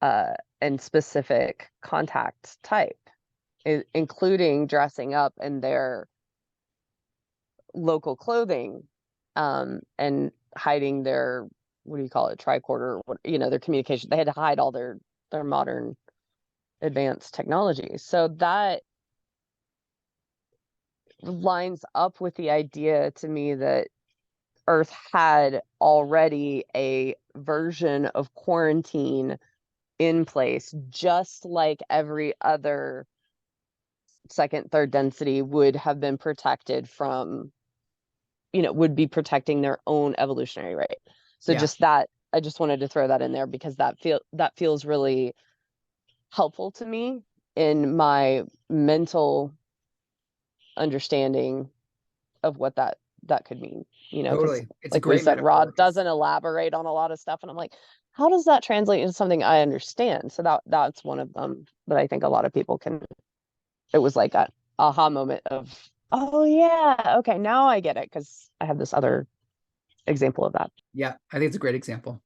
and specific contact type, including dressing up in their local clothing, and hiding their, what do you call it, tricorder, their communication. They had to hide all their modern advanced technology. So that lines up with the idea to me that Earth had already a version of quarantine in place, just like every other second, third density would have been protected from, would be protecting their own evolutionary rate. So Yeah. just that, I just wanted to throw that in there because that feels really helpful to me in my mental understanding of what that could mean. Totally. It's like a great we said, metaphor. Rod doesn't elaborate on a lot of stuff, and I'm like, how does that translate into something I understand? So that's one of them that I think a lot of people can. It was like a aha moment of, oh yeah, okay, now I get it, because I have this other example of that. Yeah, I think it's a great example.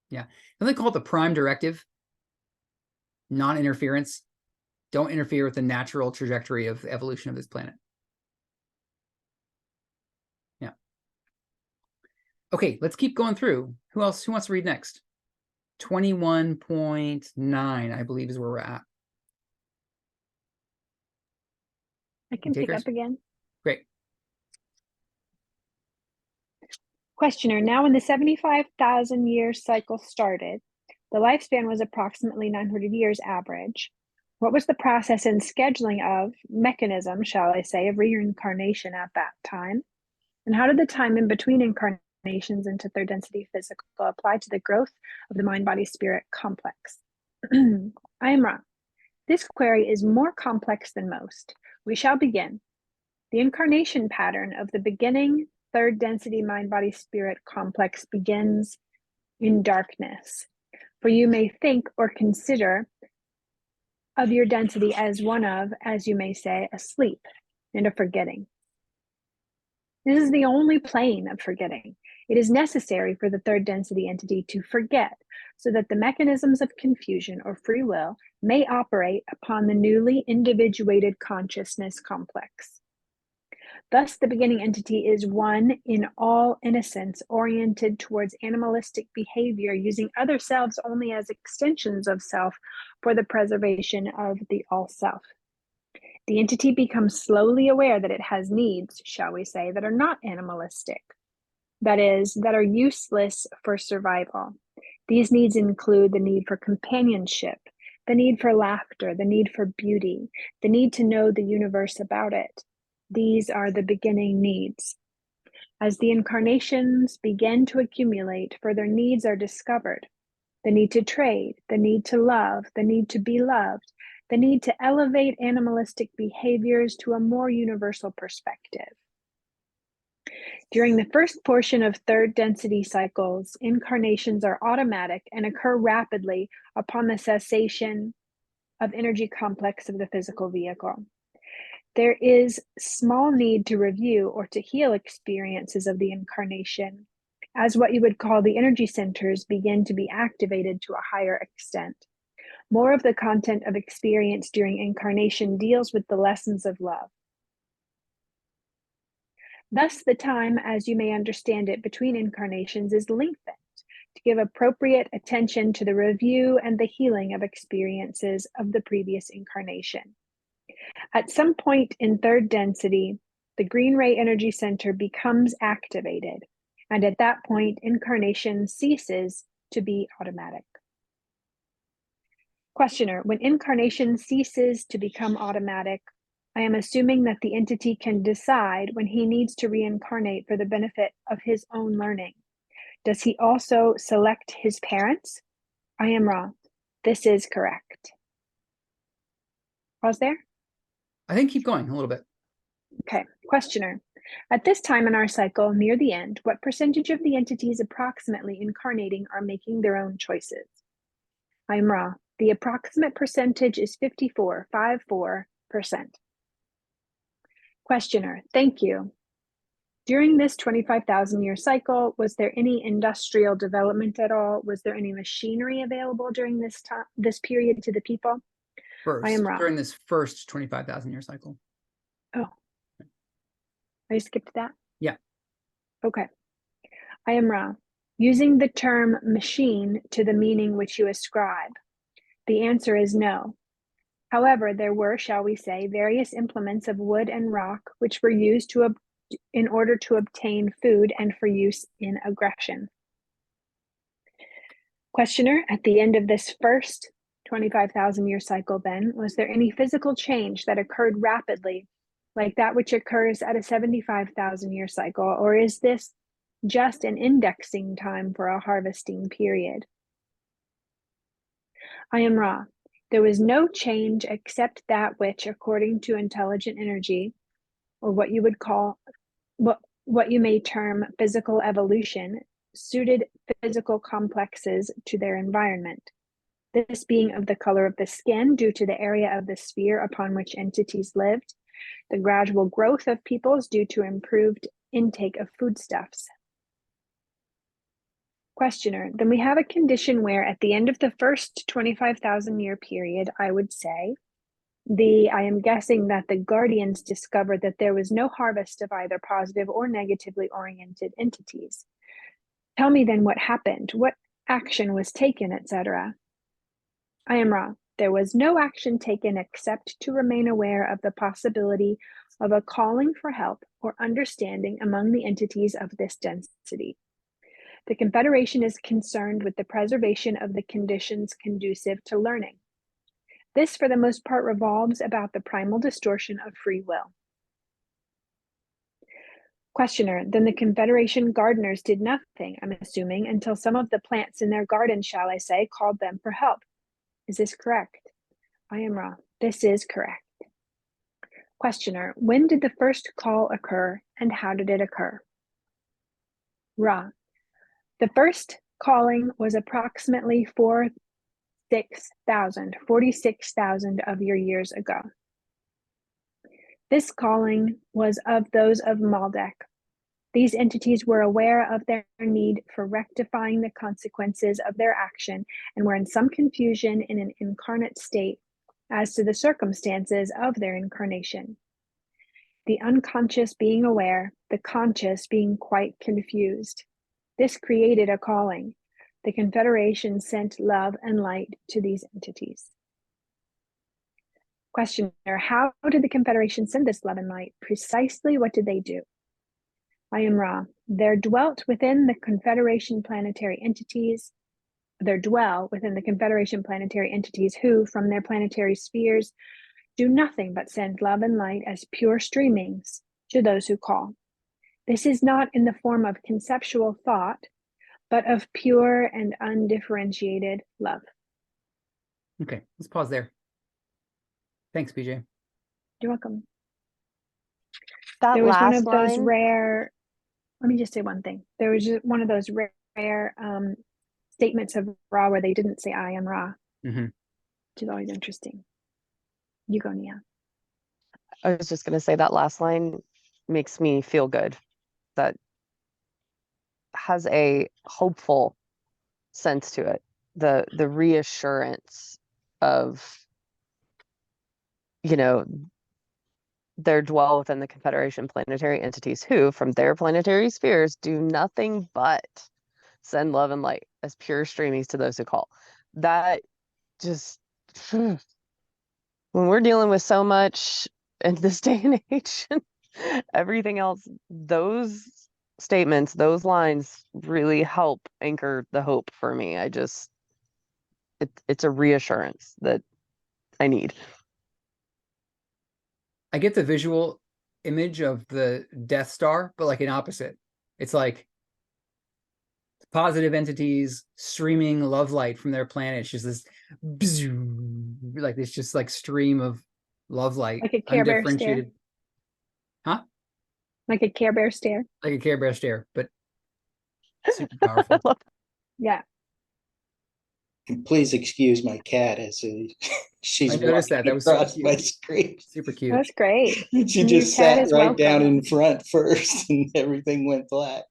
Yeah. And they call it the prime directive, non-interference. Don't interfere with the natural trajectory of evolution of this planet. Yeah. Okay, let's keep going through. Who wants to read next? 21.9, I believe, is where we're at. I can pick up again. Great. Questioner, now when the 75,000 year cycle started, the lifespan was approximately 900 years average. What was the process and scheduling of mechanism, shall I say, of reincarnation at that time? And how did the time in between incarnations into third density physical apply to the growth of the mind-body-spirit complex? I am wrong. This query is more complex than most. We shall begin. The incarnation pattern of the beginning third density mind-body-spirit complex begins in darkness. For you may think or consider of your density as one of, as you may say, a sleep and a forgetting. This is the only plane of forgetting. It is necessary for the third density entity to forget so that the mechanisms of confusion or free will may operate upon the newly individuated consciousness complex. Thus, the beginning entity is one in all innocence, oriented towards animalistic behavior, using other selves only as extensions of self for the preservation of the all self. The entity becomes slowly aware that it has needs, shall we say, that are not animalistic, that is, that are useless for survival. These needs include the need for companionship, the need for laughter, the need for beauty, the need to know the universe about it. These are the beginning needs. As the incarnations begin to accumulate, further needs are discovered. The need to trade, the need to love, the need to be loved, the need to elevate animalistic behaviors to a more universal perspective. During the first portion of third density cycles, incarnations are automatic and occur rapidly upon the cessation of energy complex of the physical vehicle. There is small need to review or to heal experiences of the incarnation, as what you would call the energy centers begin to be activated to a higher extent. More of the content of experience during incarnation deals with the lessons of love. Thus, the time, as you may understand it, between incarnations is lengthened to give appropriate attention to the review and the healing of experiences of the previous incarnation. At some point in third density, the green ray energy center becomes activated, and at that point, incarnation ceases to be automatic. Questioner, when incarnation ceases to become automatic, I am assuming that the entity can decide when he needs to reincarnate for the benefit of his own learning. Does he also select his parents? I am wrong. This is correct. Pause there. I think keep going a little bit. Okay. Questioner, at this time in our cycle, near the end, what percentage of the entities approximately incarnating are making their own choices? I am wrong. The approximate percentage is 54%. Questioner, thank you. During this 25,000 year cycle, was there any industrial development at all? Was there any machinery available during this period to the people? I am wrong. During this first 25,000 year cycle. Oh, I skipped that? Yeah. Okay. I am wrong. Using the term machine to the meaning which you ascribe, the answer is no. However, there were, shall we say, various implements of wood and rock which were used in order to obtain food and for use in aggression. Questioner, at the end of this first 25,000 year cycle then, was there any physical change that occurred rapidly, like that which occurs at a 75,000 year cycle, or is this just an indexing time for a harvesting period? I am wrong. There was no change except that which, according to intelligent energy, or what you would call, what you may term physical evolution, suited physical complexes to their environment. This being of the color of the skin due to the area of the sphere upon which entities lived, the gradual growth of peoples due to improved intake of foodstuffs. Questioner, then we have a condition where at the end of the first 25,000 year period, I would say, I am guessing that the guardians discovered that there was no harvest of either positive or negatively oriented entities. Tell me then what happened, what action was taken, etc. I am wrong. There was no action taken except to remain aware of the possibility of a calling for help or understanding among the entities of this density. The Confederation is concerned with the preservation of the conditions conducive to learning. This, for the most part, revolves about the primal distortion of free will. Questioner, then the Confederation gardeners did nothing, I'm assuming, until some of the plants in their garden, shall I say, called them for help. Is this correct? I am wrong. This is correct. Questioner, when did the first call occur and how did it occur? Wrong. The first calling was approximately 46,000 of your years ago. This calling was of those of Maldek, These entities were aware of their need for rectifying the consequences of their action and were in some confusion in an incarnate state as to the circumstances of their incarnation. The unconscious being aware, the conscious being quite confused. This created a calling. The Confederation sent love and light to these entities. Questioner, how did the Confederation send this love and light? Precisely what did they do? I am Ra. There dwell within the Confederation planetary entities who, from their planetary spheres, do nothing but send love and light as pure streamings to those who call. This is not in the form of conceptual thought, but of pure and undifferentiated love. Okay, let's pause there. Thanks, BJ. You're welcome. That There was one last of those line, rare, let me just say one thing. There was just one of those rare statements of Ra where they didn't say I am Ra, Mm-hmm. which is always interesting. You go, Nia. I was just going to say that last line makes me feel good. That has a hopeful sense to it. The reassurance of, there dwell within the Confederation planetary entities who, from their planetary spheres, do nothing but send love and light as pure streamings to those who call. That just, when we're dealing with so much in this day and age, everything else, those statements, those lines really help anchor the hope for me. It's a reassurance that I need. I get the visual image of the Death Star, but like an opposite. It's like positive entities streaming love light from their planet. It's just this, like this, just like stream of love light, Like a Care Bear stare. undifferentiated. Huh? Like a Care Bear stare. Like a Care Bear stare, but super powerful. Yeah. And please excuse my cat as she's I noticed walking that was so across my cute. screen. Super cute. That's great. She Your just cat sat is right down welcome. in front first, and everything went black.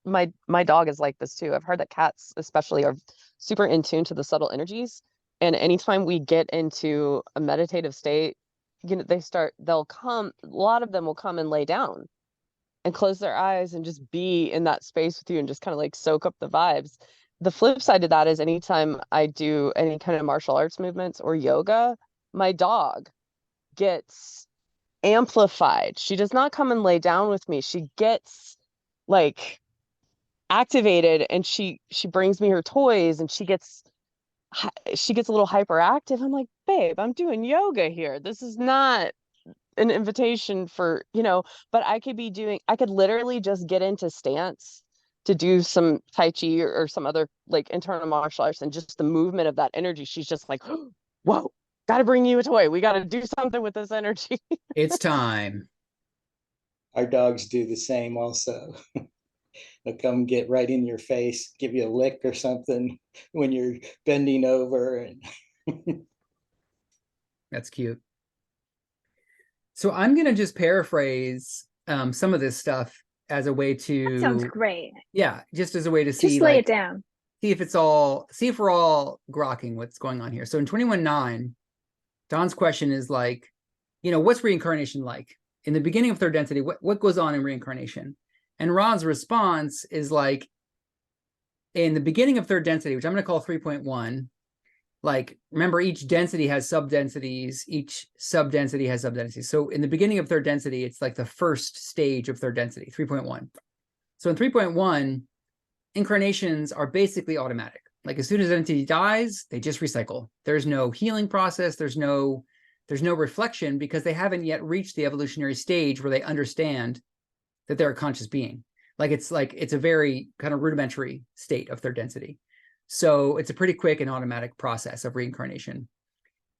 My dog is like this too. I've heard that cats especially are super in tune to the subtle energies. And anytime we get into a meditative state, they'll come, a lot of them will come and lay down and close their eyes and just be in that space with you and just kind of like soak up the vibes. The flip side of that is anytime I do any kind of martial arts movements or yoga, my dog gets amplified. She does not come and lay down with me. She gets like activated, and she brings me her toys, and she gets a little hyperactive. I'm like, babe, I'm doing yoga here. This is not an invitation for, but I could literally just get into stance to do some Tai Chi or some other like internal martial arts, and just the movement of that energy. She's just like, whoa, gotta bring you a toy. We gotta do something with this energy. It's time. Our dogs do the same also. They'll come get right in your face, give you a lick or something when you're bending over. And That's cute. So I'm going to just paraphrase some of this stuff as a way to... That sounds great. Yeah, just as a way to see... Just lay it down. See if we're all grokking what's going on here. So in 21.9, Don's question is like, what's reincarnation like? In the beginning of third density, what goes on in reincarnation? And Ron's response is like, in the beginning of third density, which I'm going to call 3.1, like, remember, each density has subdensities, each subdensity has subdensities. So in the beginning of third density, it's like the first stage of third density, 3.1. So in 3.1, incarnations are basically automatic. Like, as soon as an entity dies, they just recycle. There's no healing process. There's no reflection, because they haven't yet reached the evolutionary stage where they understand that they're a conscious being. It's a very kind of rudimentary state of third density. So it's a pretty quick and automatic process of reincarnation.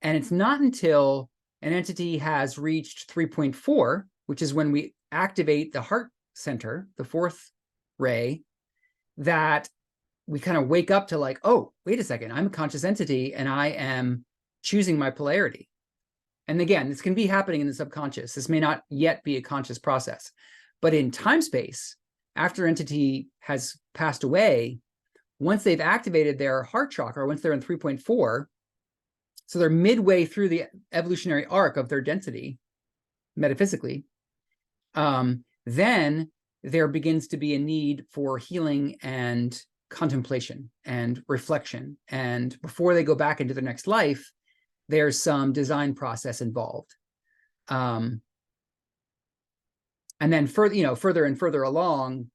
And it's not until an entity has reached 3.4, which is when we activate the heart center, the fourth ray, that we kind of wake up to like, oh, wait a second, I'm a conscious entity, and I am choosing my polarity. And again, this can be happening in the subconscious. This may not yet be a conscious process, but in time space, after entity has passed away, once they've activated their heart chakra, once they're in 3.4, so they're midway through the evolutionary arc of their density, metaphysically, then there begins to be a need for healing and contemplation and reflection. And before they go back into their next life, there's some design process involved. And then further and further along,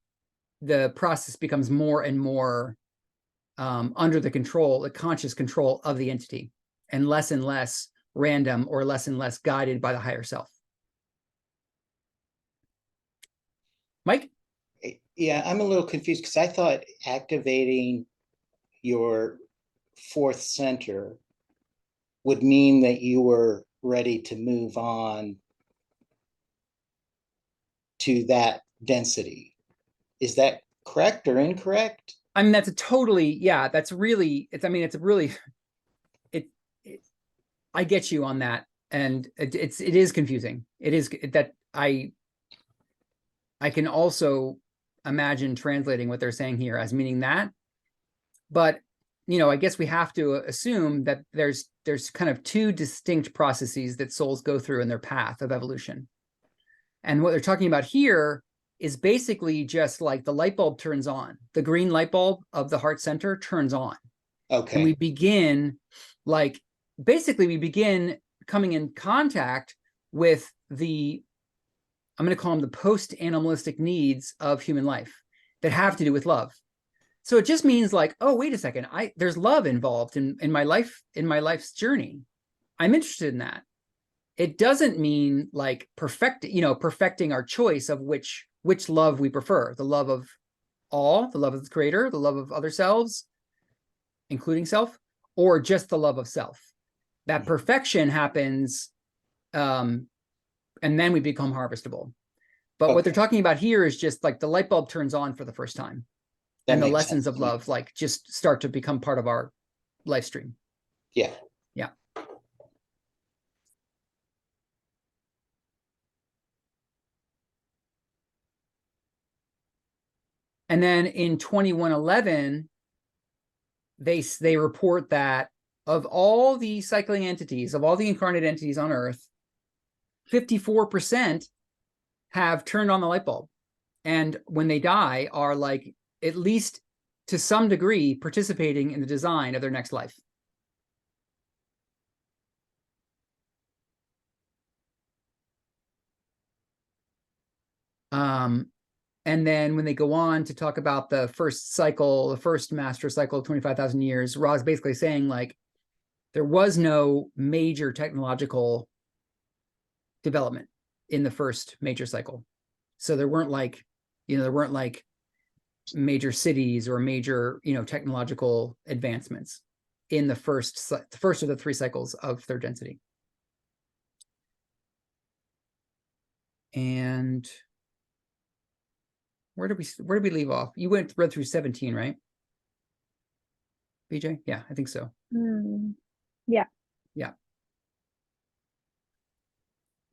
the process becomes more and more under the conscious control of the entity, and less random, or less and less guided by the higher self. Mike? Yeah, I'm a little confused because I thought activating your fourth center would mean that you were ready to move on to that density. Is that correct or incorrect? I mean, that's a totally, yeah, that's really, I get you on that. And it is confusing. It is that I can also imagine translating what they're saying here as meaning that, but I guess we have to assume that there's kind of two distinct processes that souls go through in their path of evolution. And what they're talking about here is basically just like the light bulb turns on, the green light bulb of the heart center turns on. Okay. And we begin coming in contact with I'm going to call them the post-animalistic needs of human life that have to do with love. So it just means like, oh, wait a second, there's love involved in my life, in my life's journey. I'm interested in that. It doesn't mean like perfecting our choice of which love we prefer, the love of all, the love of the creator, the love of other selves, including self, or just the love of self. That perfection happens, and then we become harvestable. But what they're talking about here is just like the light bulb turns on for the first time. And the lessons of love like just start to become part of our life stream. Yeah. Yeah. And then in 2111, they report that of all the cycling entities, of all the incarnate entities on Earth, 54% have turned on the light bulb. And when they die, are like, at least to some degree, participating in the design of their next life. And then when they go on to talk about the first cycle, the first master cycle of 25,000 years, Ra's basically saying like, there was no major technological development in the first major cycle. So there weren't like, major cities or major, technological advancements in the first of the three cycles of third density. And where did we leave off? You read through 17, right? BJ? Yeah, I think so. Yeah. Yeah.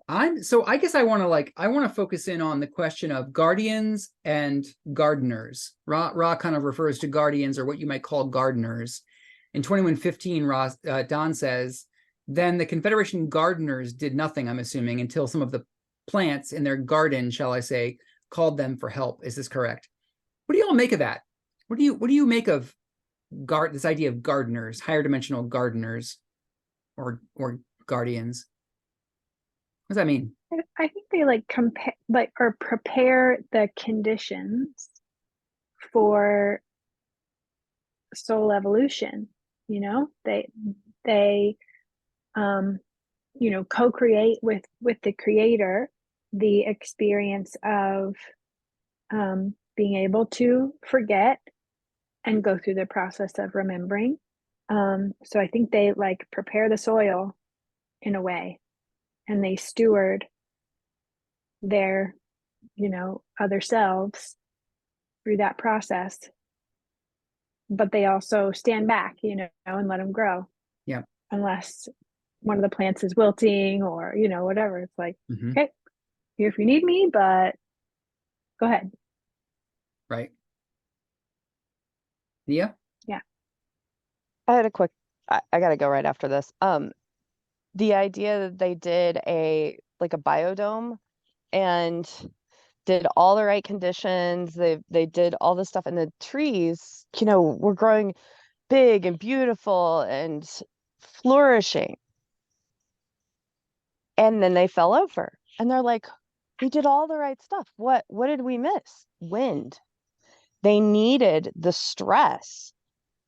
I guess I want to focus in on the question of guardians and gardeners. Ra kind of refers to guardians, or what you might call gardeners. In 2115, Don says, then the Confederation gardeners did nothing, I'm assuming, until some of the plants in their garden, shall I say, called them for help. Is this correct? What do you all make of that? What do you make of this idea of gardeners, higher dimensional gardeners, or guardians? What does that mean? I think they prepare the conditions for soul evolution. They co-create with the creator the experience of being able to forget and go through the process of remembering. So I think they prepare the soil in a way, and they steward their other selves through that process, but they also stand back and let them grow. Yeah. Unless one of the plants is wilting or, you know, whatever. It's like, Mhm. okay, here if you need me, but go ahead. Right. Yeah. Yeah. I had a quick, I gotta go right after this. The idea that they did a biodome and did all the right conditions, they did all this stuff, and the trees, you know, were growing big and beautiful and flourishing. And then they fell over. And they're like, we did all the right stuff. What did we miss? Wind. They needed the stress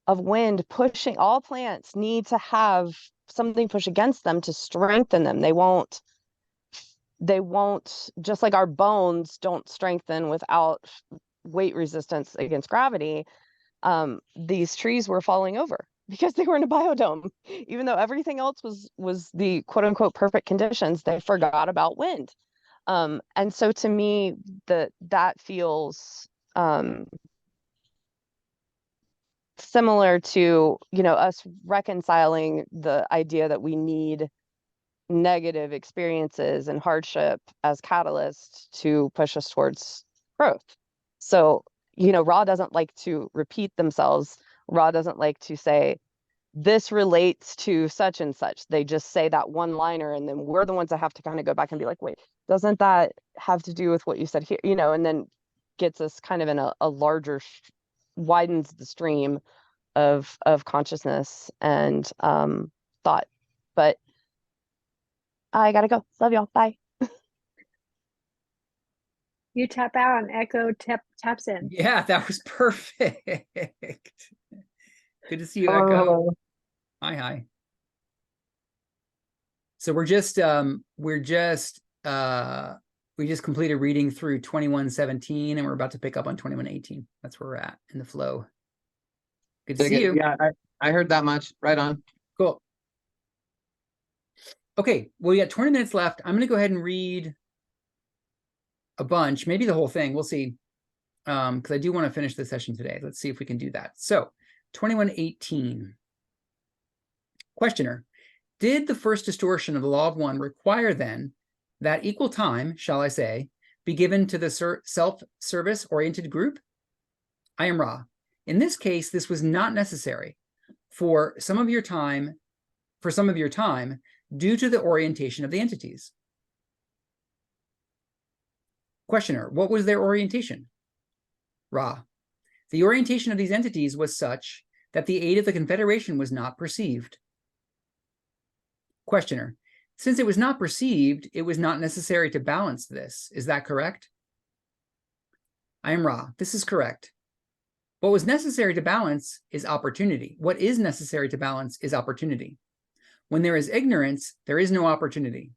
of wind pushing. All plants need to have something push against them to strengthen them. They won't, just like our bones don't strengthen without weight resistance against gravity. These trees were falling over because they were in a biodome. Even though everything else was the quote unquote perfect conditions, they forgot about wind. And so to me, that feels similar to, you know, us reconciling the idea that we need negative experiences and hardship as catalysts to push us towards growth. So, you know, Ra doesn't like to repeat themselves. Ra doesn't like to say, this relates to such and such. They just say that one liner, and then we're the ones that have to kind of go back and be like, wait, doesn't that have to do with what you said here? You know, and then gets us kind of in a larger, widens the stream of consciousness and thought. But I gotta go. Love y'all. Bye. You tap out and Echo taps in. Yeah, that was perfect. Good to see you, Hello, Echo. hello. Hi. So we just completed reading through 2117, and we're about to pick up on 2118. That's where we're at in the flow. Good to see you. Yeah, I heard that much. Right on. Cool. Okay, well, we got 20 minutes left. I'm going to go ahead and read a bunch, maybe the whole thing. We'll see, because I do want to finish the session today. Let's see if we can do that. So 2118. Questioner, did the first distortion of the law of one require then that equal time, shall I say, be given to the self-service oriented group? I am Ra. In this case, this was not necessary for some of your time due to the orientation of the entities. Questioner, what was their orientation? Ra, the orientation of these entities was such that the aid of the Confederation was not perceived. Questioner, since it was not perceived, it was not necessary to balance this. Is that correct? I am Ra. This is correct. What was necessary to balance is opportunity. What is necessary to balance is opportunity. When there is ignorance, there is no opportunity.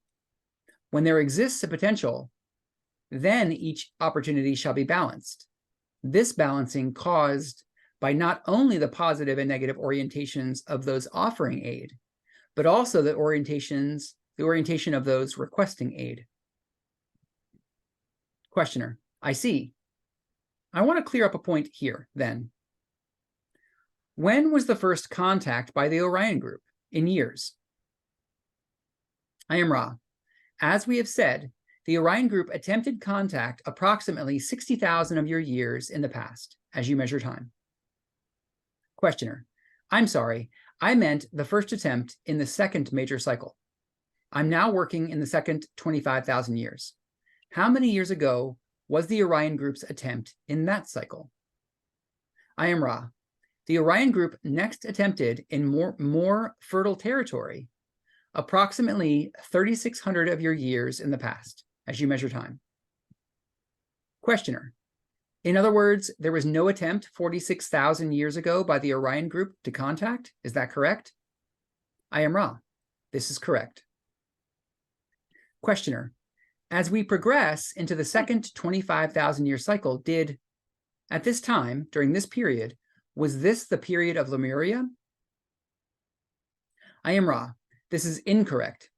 When there exists a potential, then each opportunity shall be balanced. This balancing caused by not only the positive and negative orientations of those offering aid, but also the orientation of those requesting aid. Questioner, I see. I want to clear up a point here, then. When was the first contact by the Orion group in years? I am Ra. As we have said, the Orion group attempted contact approximately 60,000 of your years in the past, as you measure time. Questioner, I'm sorry, I meant the first attempt in the second major cycle. I'm now working in the second 25,000 years. How many years ago was the Orion group's attempt in that cycle? I am Ra. The Orion group next attempted in more fertile territory, approximately 3,600 of your years in the past, as you measure time. Questioner, in other words, there was no attempt 46,000 years ago by the Orion group to contact. Is that correct? I am Ra. This is correct. Questioner, as we progress into the second 25,000 year cycle, at this time, during this period, was this the period of Lemuria? I am Ra. This is incorrect.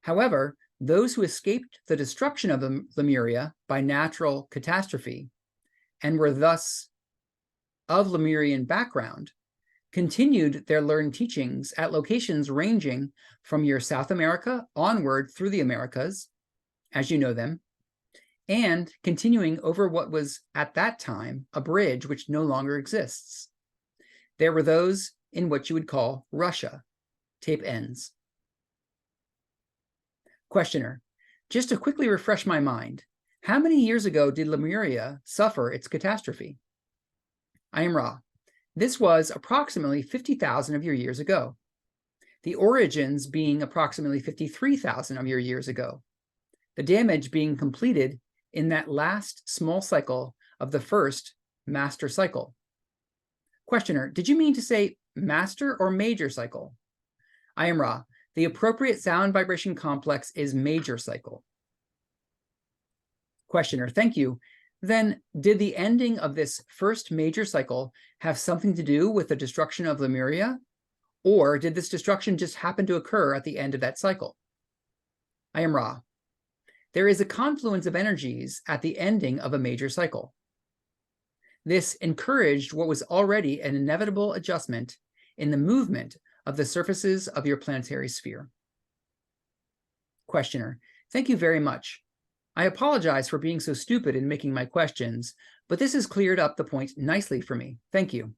However, those who escaped the destruction of Lemuria by natural catastrophe and were thus of Lemurian background continued their learned teachings at locations ranging from your South America onward through the Americas, as you know them, and continuing over what was at that time a bridge which no longer exists. There were those in what you would call Russia. Tape ends. Questioner, just to quickly refresh my mind, how many years ago did Lemuria suffer its catastrophe? I am Ra. This was approximately 50,000 of your years ago. The origins being approximately 53,000 of your years ago. The damage being completed in that last small cycle of the first master cycle. Questioner, did you mean to say master or major cycle? I am Ra. The appropriate sound vibration complex is major cycle. Questioner, thank you. Then did the ending of this first major cycle have something to do with the destruction of Lemuria? Or did this destruction just happen to occur at the end of that cycle? I am Ra. There is a confluence of energies at the ending of a major cycle. This encouraged what was already an inevitable adjustment in the movement of the surfaces of your planetary sphere. Questioner, thank you very much. I apologize for being so stupid in making my questions, but this has cleared up the point nicely for me. Thank you.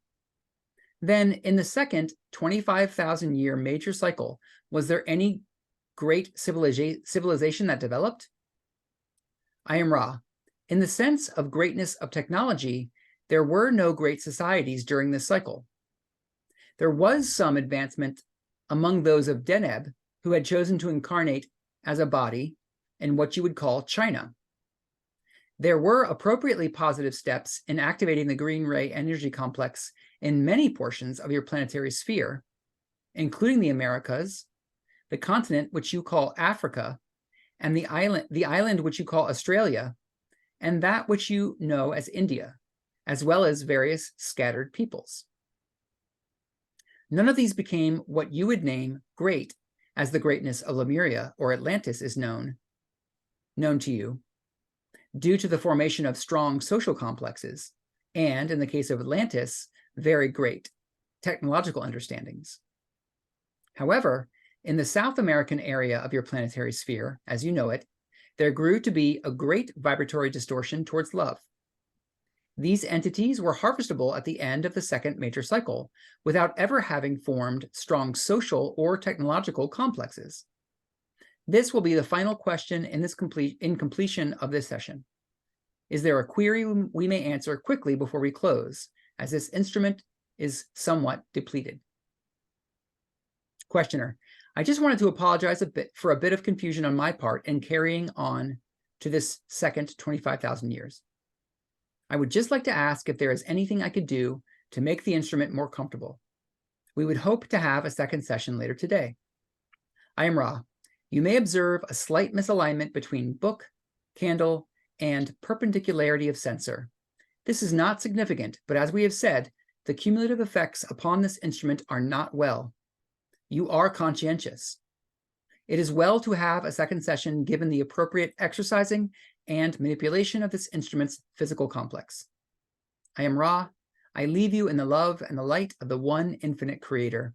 Then, in the second 25,000-year major cycle, was there any great civilization that developed? I am Ra. In the sense of greatness of technology, there were no great societies during this cycle. There was some advancement among those of Deneb, who had chosen to incarnate as a body in what you would call China. There were appropriately positive steps in activating the green ray energy complex in many portions of your planetary sphere, including the Americas, the continent which you call Africa, and the island which you call Australia, and that which you know as India, as well as various scattered peoples. None of these became what you would name great, as the greatness of Lemuria or Atlantis is known to you, due to the formation of strong social complexes, and in the case of Atlantis, very great technological understandings. However, in the South American area of your planetary sphere, as you know it, there grew to be a great vibratory distortion towards love. These entities were harvestable at the end of the second major cycle without ever having formed strong social or technological complexes. This will be the final question in completion of this session. Is there a query we may answer quickly before we close, as this instrument is somewhat depleted? Questioner, I just wanted to apologize for a bit of confusion on my part in carrying on to this second 25,000 years. I would just like to ask if there is anything I could do to make the instrument more comfortable. We would hope to have a second session later today. I am Ra. You may observe a slight misalignment between book, candle, and perpendicularity of sensor. This is not significant, but as we have said, the cumulative effects upon this instrument are not well. You are conscientious. It is well to have a second session given the appropriate exercising and manipulation of this instrument's physical complex. I am Ra. I leave you in the love and the light of the one infinite creator.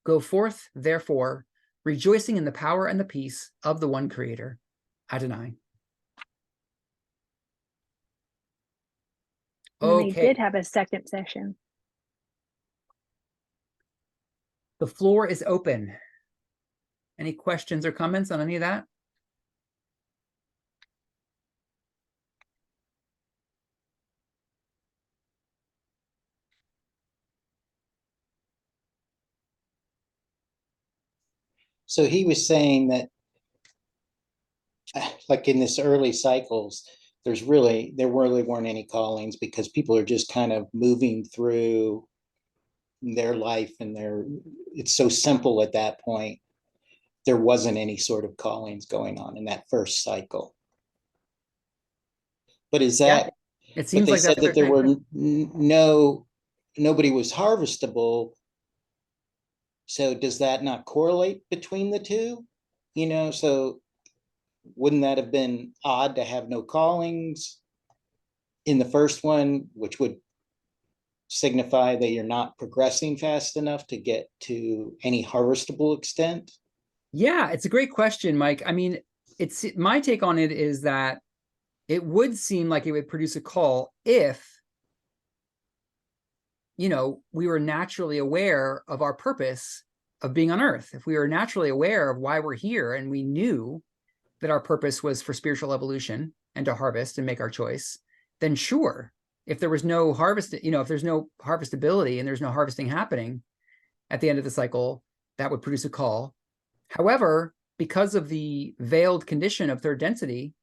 Go forth, therefore, rejoicing in the power and the peace of the one creator. Adonai. And they Okay. did have a second session. The floor is open. Any questions or comments on any of that? So he was saying that, like in this early cycles, there really weren't any callings because people are just kind of moving through their life and it's so simple at that point. There wasn't any sort of callings going on in that first cycle. But is that, It but seems they like said that's that there were nobody was harvestable. So does that not correlate between the two? So wouldn't that have been odd to have no callings in the first one, which would signify that you're not progressing fast enough to get to any harvestable extent? Yeah, it's a great question, Mike. I mean, it's my take on it is that it would seem like it would produce a call if, you know, we were naturally aware of our purpose of being on Earth. If we were naturally aware of why we're here and we knew that our purpose was for spiritual evolution and to harvest and make our choice, then sure, if there was no harvest, you know, if there's no harvestability and there's no harvesting happening at the end of the cycle, that would produce a call. However, because of the veiled condition of third density,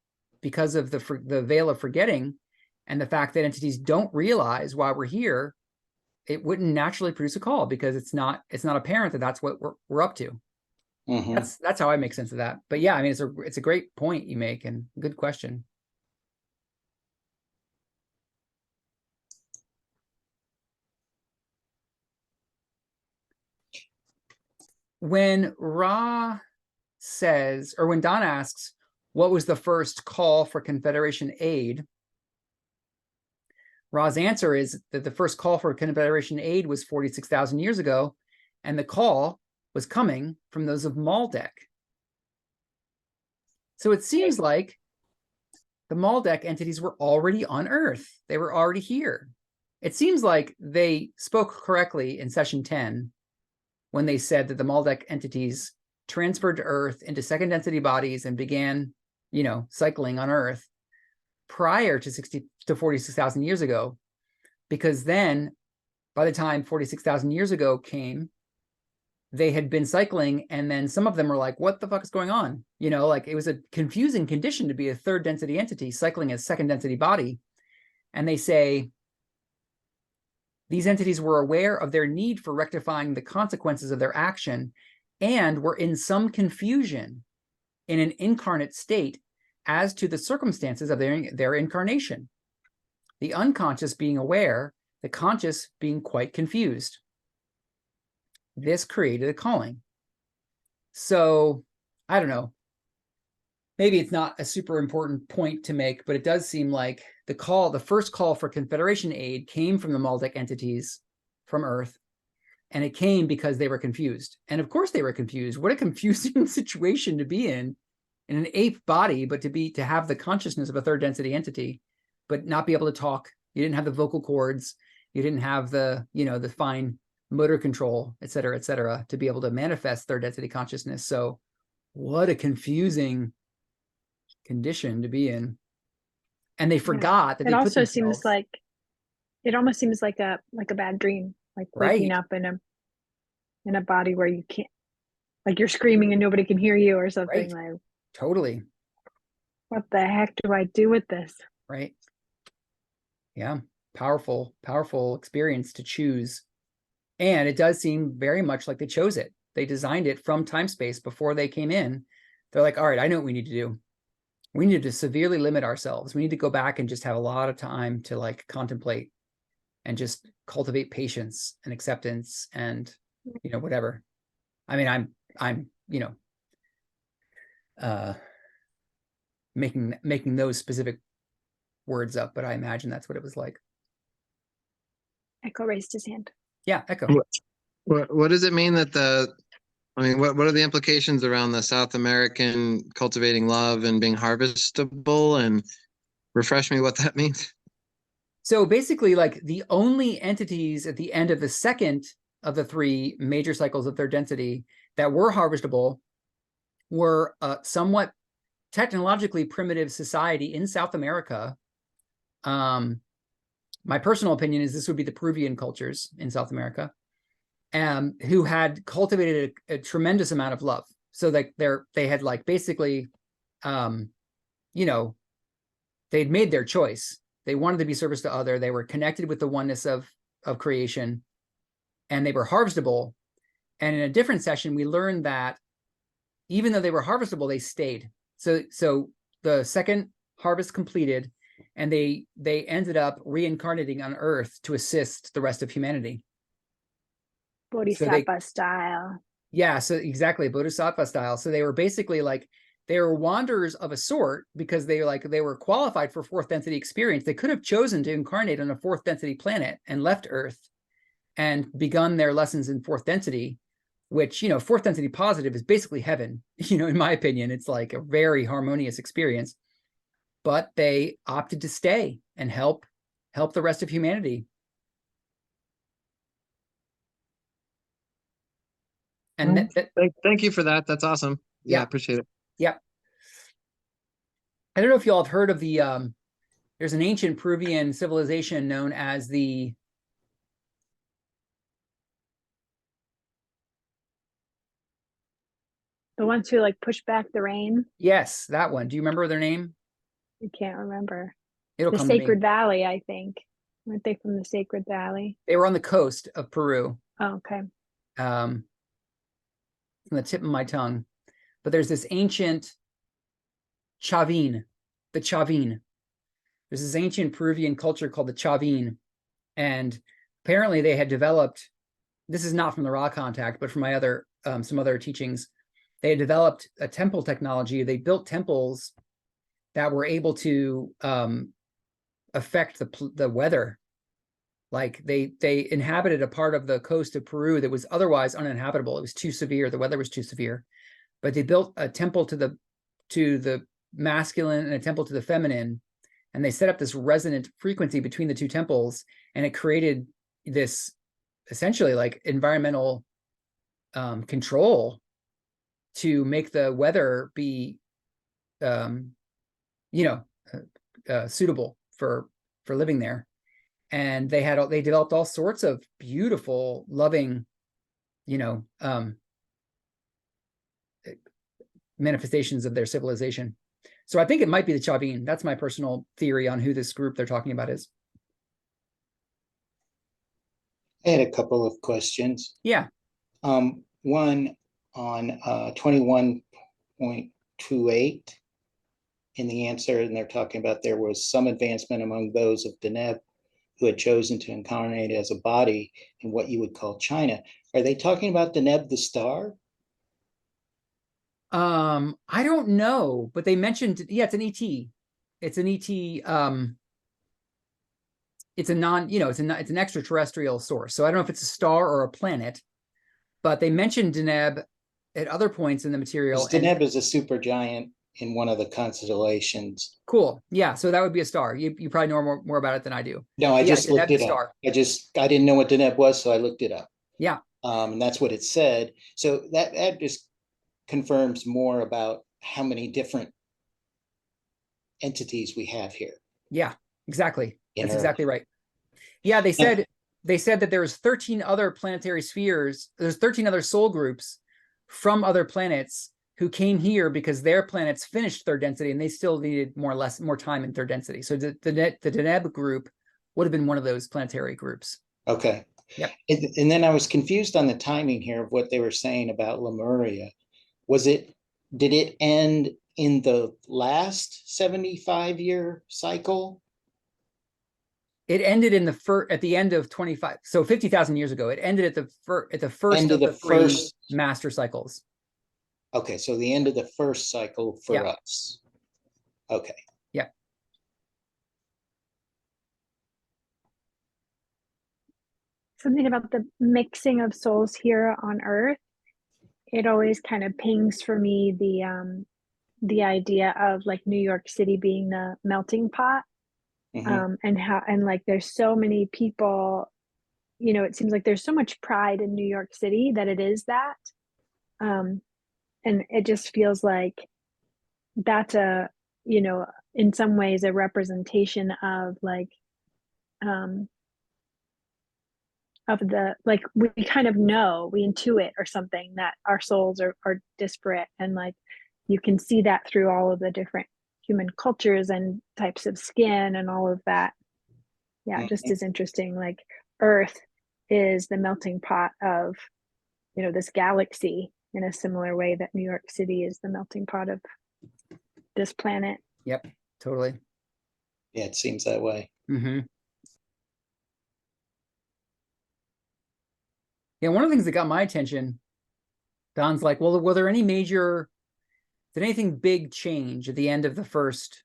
because of the veil of forgetting and the fact that entities don't realize why we're here, it wouldn't naturally produce a call because it's not apparent that that's what we're up to. Mhm. That's how I make sense of that. But yeah, I mean, it's a great point you make and good question. When Ra says, or when Don asks, what was the first call for Confederation aid? Ra's answer is that the first call for Confederation aid was 46,000 years ago, and the call was coming from those of Maldek. So it seems like the Maldek entities were already on Earth. They were already here. It seems like they spoke correctly in session 10 when they said that the Maldek entities transferred to Earth into second density bodies and began, you know, cycling on Earth prior to 46,000 years ago, because then by the time 46,000 years ago came, they had been cycling, and then some of them were like, what the fuck is going on? You know, like it was a confusing condition to be a third density entity cycling as second density body. And they say these entities were aware of their need for rectifying the consequences of their action and were in some confusion in an incarnate state as to the circumstances of their incarnation. The unconscious being aware, the conscious being quite confused. This created a calling. So I don't know. Maybe it's not a super important point to make, but it does seem like the first call for Confederation aid came from the Maldek entities from Earth, and it came because they were confused. And of course they were confused. What a confusing situation to be in an ape body, but to have the consciousness of a third density entity, but not be able to talk. You didn't have the vocal cords. You didn't have the, you know, the fine motor control, et cetera, to be able to manifest third density consciousness. So what a confusing condition to be in. And they forgot that it they put also seems themselves, like it almost seems like a bad dream, like waking right, up in a body where you can't, like you're screaming and nobody can hear you or something. right, Like, totally, what the heck do I do with this? right. Yeah, powerful experience to choose. And it does seem very much like they chose it. They designed it from time space before they came in. They're like, all right, I know what we need to do. We need to severely limit ourselves. We need to go back and just have a lot of time to like contemplate and just cultivate patience and acceptance and, you know, whatever. I mean, I'm, you know, making those specific words up, but I imagine that's what it was like. Echo raised his hand. Yeah, Echo. What does it mean that I mean, what are the implications around the South American cultivating love and being harvestable? And refresh me what that means. So basically, like the only entities at the end of the second of the three major cycles of third density that were harvestable were a somewhat technologically primitive society in South America. My personal opinion is this would be the Peruvian cultures in South America, who had cultivated a tremendous amount of love. So that they had like basically, you know, they'd made their choice. They wanted to be service to other. They were connected with the oneness of creation, and they were harvestable. And in a different session, we learned that even though they were harvestable, they stayed. So the second harvest completed, and they ended up reincarnating on Earth to assist the rest of humanity. Bodhisattva style. Yeah, so exactly, Bodhisattva style. So they were basically like, They were wanderers of a sort because they were qualified for fourth density experience. They could have chosen to incarnate on a fourth density planet and left Earth and begun their lessons in fourth density, which, fourth density positive is basically heaven. In my opinion, it's like a very harmonious experience. But they opted to stay and help the rest of humanity. And thank you for that. That's awesome. Yeah, I appreciate it. Yeah. I don't know if you all have heard of the there's an ancient Peruvian civilization known as the ones who like push back the rain. Yes, that one. Do you remember their name? I can't remember. It'll the come Sacred to me. Valley, I think. Weren't they from the Sacred Valley? They were on the coast of Peru. Oh, okay. On the tip of my tongue. But there's this ancient Chavin, the Chavin. There's this ancient Peruvian culture called the Chavin. And apparently they had developed, this is not from the raw contact, but from my other, some other teachings, they had developed a temple technology. They built temples that were able to affect the weather. Like they inhabited a part of the coast of Peru that was otherwise uninhabitable. It was too severe. The weather was too severe. But they built a temple to the masculine and a temple to the feminine, and they set up this resonant frequency between the two temples, and it created this essentially like environmental control to make the weather be suitable for living there. And they developed all sorts of beautiful, loving, manifestations of their civilization. So I think it might be the Chavin. That's my personal theory on who this group they're talking about is. I had a couple of questions. Yeah. One on 21.28 in the answer, and they're talking about there was some advancement among those of Deneb who had chosen to incarnate as a body in what you would call China. Are they talking about Deneb the star? I don't know, but they mentioned, yeah, it's an ET. It's an ET. It's a it's an extraterrestrial source. So I don't know if it's a star or a planet, but they mentioned Deneb at other points in the material. Deneb is a supergiant in one of the constellations. Cool. Yeah. So that would be a star. You probably know more about it than I do. No, I just looked it up. I didn't know what Deneb was, so I looked it up. Yeah. And that's what it said. So that just confirms more about how many different entities we have here. Yeah, exactly. That's exactly right. Yeah, they said that there was 13 other planetary spheres. There's 13 other soul groups from other planets who came here because their planets finished third density and they still needed more time in third density. So the Deneb group would have been one of those planetary groups. Okay. Yeah. And then I was confused on the timing here of what they were saying about Lemuria. Did it end in the last 75-year cycle? It ended at the end of 25. So 50,000 years ago, it ended at the first end of the three master cycles. Okay, so the end of the first cycle for us. Okay. Yeah. Something about the mixing of souls here on Earth. It always kind of pings for me the idea of like New York City being the melting pot. Mm-hmm. And like there's so many people, it seems like there's so much pride in New York City that it is that. And it just feels like that's in some ways a representation of like of the, like, we kind of know, we intuit or something that our souls are disparate, and like you can see that through all of the different human cultures and types of skin and all of that. Yeah, just as interesting. Like Earth is the melting pot of this galaxy in a similar way that New York City is the melting pot of this planet. Yep, totally. Yeah, it seems that way. Mm-hmm. Yeah, one of the things that got my attention, Don's like, well, were there any major did anything big change at the end of the first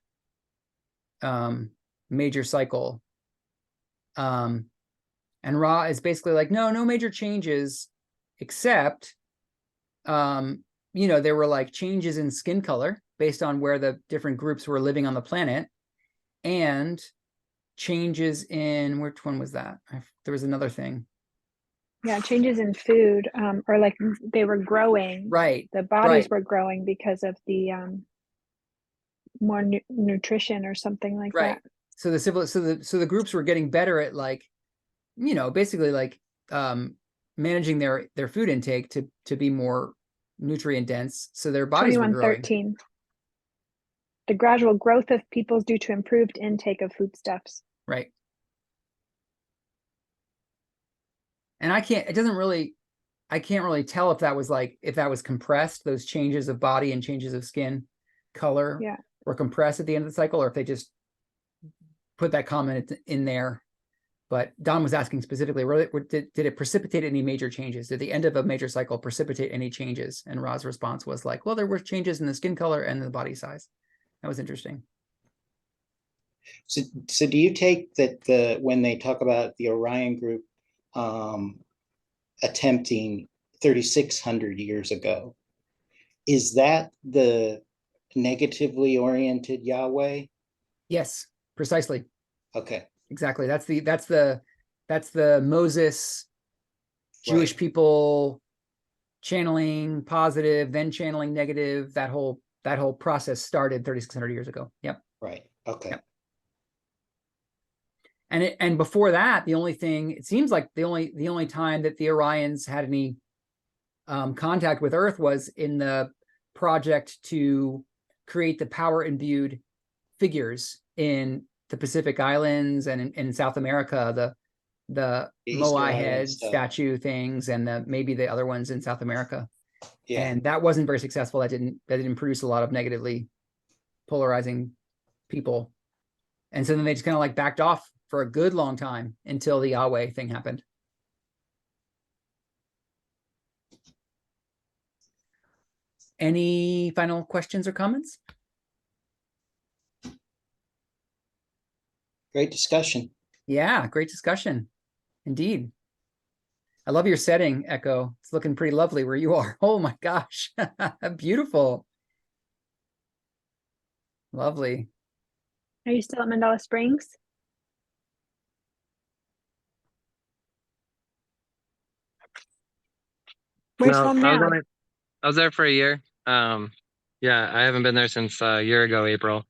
major cycle? And Ra is basically like, no major changes, except, there were like changes in skin color based on where the different groups were living on the planet, and changes in, which one was that? There was another thing. Yeah, changes in food, or like they were growing. Right. The bodies right. were growing because of the more nutrition or something like Right. that. So the groups were getting better at like, basically like managing their food intake to be more nutrient dense. So their bodies were growing. 2113. The gradual growth of peoples due to improved intake of foodstuffs. Right. And I can't really tell if that was compressed, those changes of body and changes of skin color were compressed at the end of the cycle, or if they just put that comment in there. But Don was asking specifically, did it precipitate any major changes? Did the end of a major cycle precipitate any changes? And Ra's response was like, well, there were changes in the skin color and the body size. That was interesting. So do you take that when they talk about the Orion group attempting 3,600 years ago, is that the negatively oriented Yahweh? Yes, precisely. Okay. Exactly. That's the Moses Jewish people channeling positive, then channeling negative. That whole process started 3,600 years ago. Yep. Right. Okay. Yep. And before that, it seems like the only time that the Orions had any contact with Earth was in the project to create the power imbued figures in the Pacific Islands and in South America, the Moai head statue things, and maybe the other ones in South America. Yeah. And that wasn't very successful. That didn't produce a lot of negatively polarizing people. And so then they just kind of like backed off for a good long time until the Yahweh thing happened. Any final questions or comments? Great discussion. Yeah, great discussion. Indeed. I love your setting, Echo. It's looking pretty lovely where you are. Oh my gosh. Beautiful. Lovely. Are you still at Mandala Springs? Where's home now? I was there for a year. Yeah, I haven't been there since a year ago, April.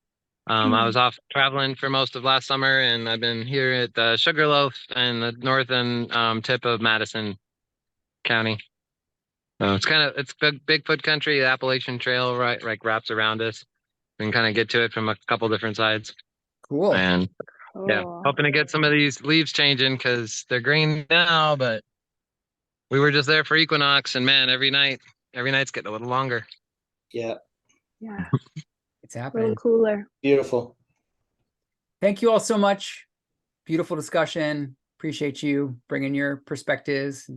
I was off traveling for most of last summer, and I've been here at the Sugarloaf and the northern tip of Madison County. It's Bigfoot country. The Appalachian Trail wraps around us. We can kind of get to it from a couple different sides. Cool. And yeah, hoping to get some of these leaves changing because they're green now, but we were just there for equinox, and man, every night's getting a little longer. Yeah. Yeah. It's happening. A little cooler. Beautiful. Thank you all so much. Beautiful discussion. Appreciate you bringing your perspectives.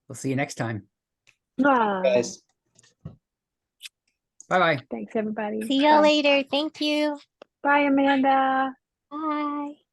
We'll see you next time. Guys. Bye-bye. Thanks, everybody. See y'all later. Thank you. Bye, Amanda. Bye.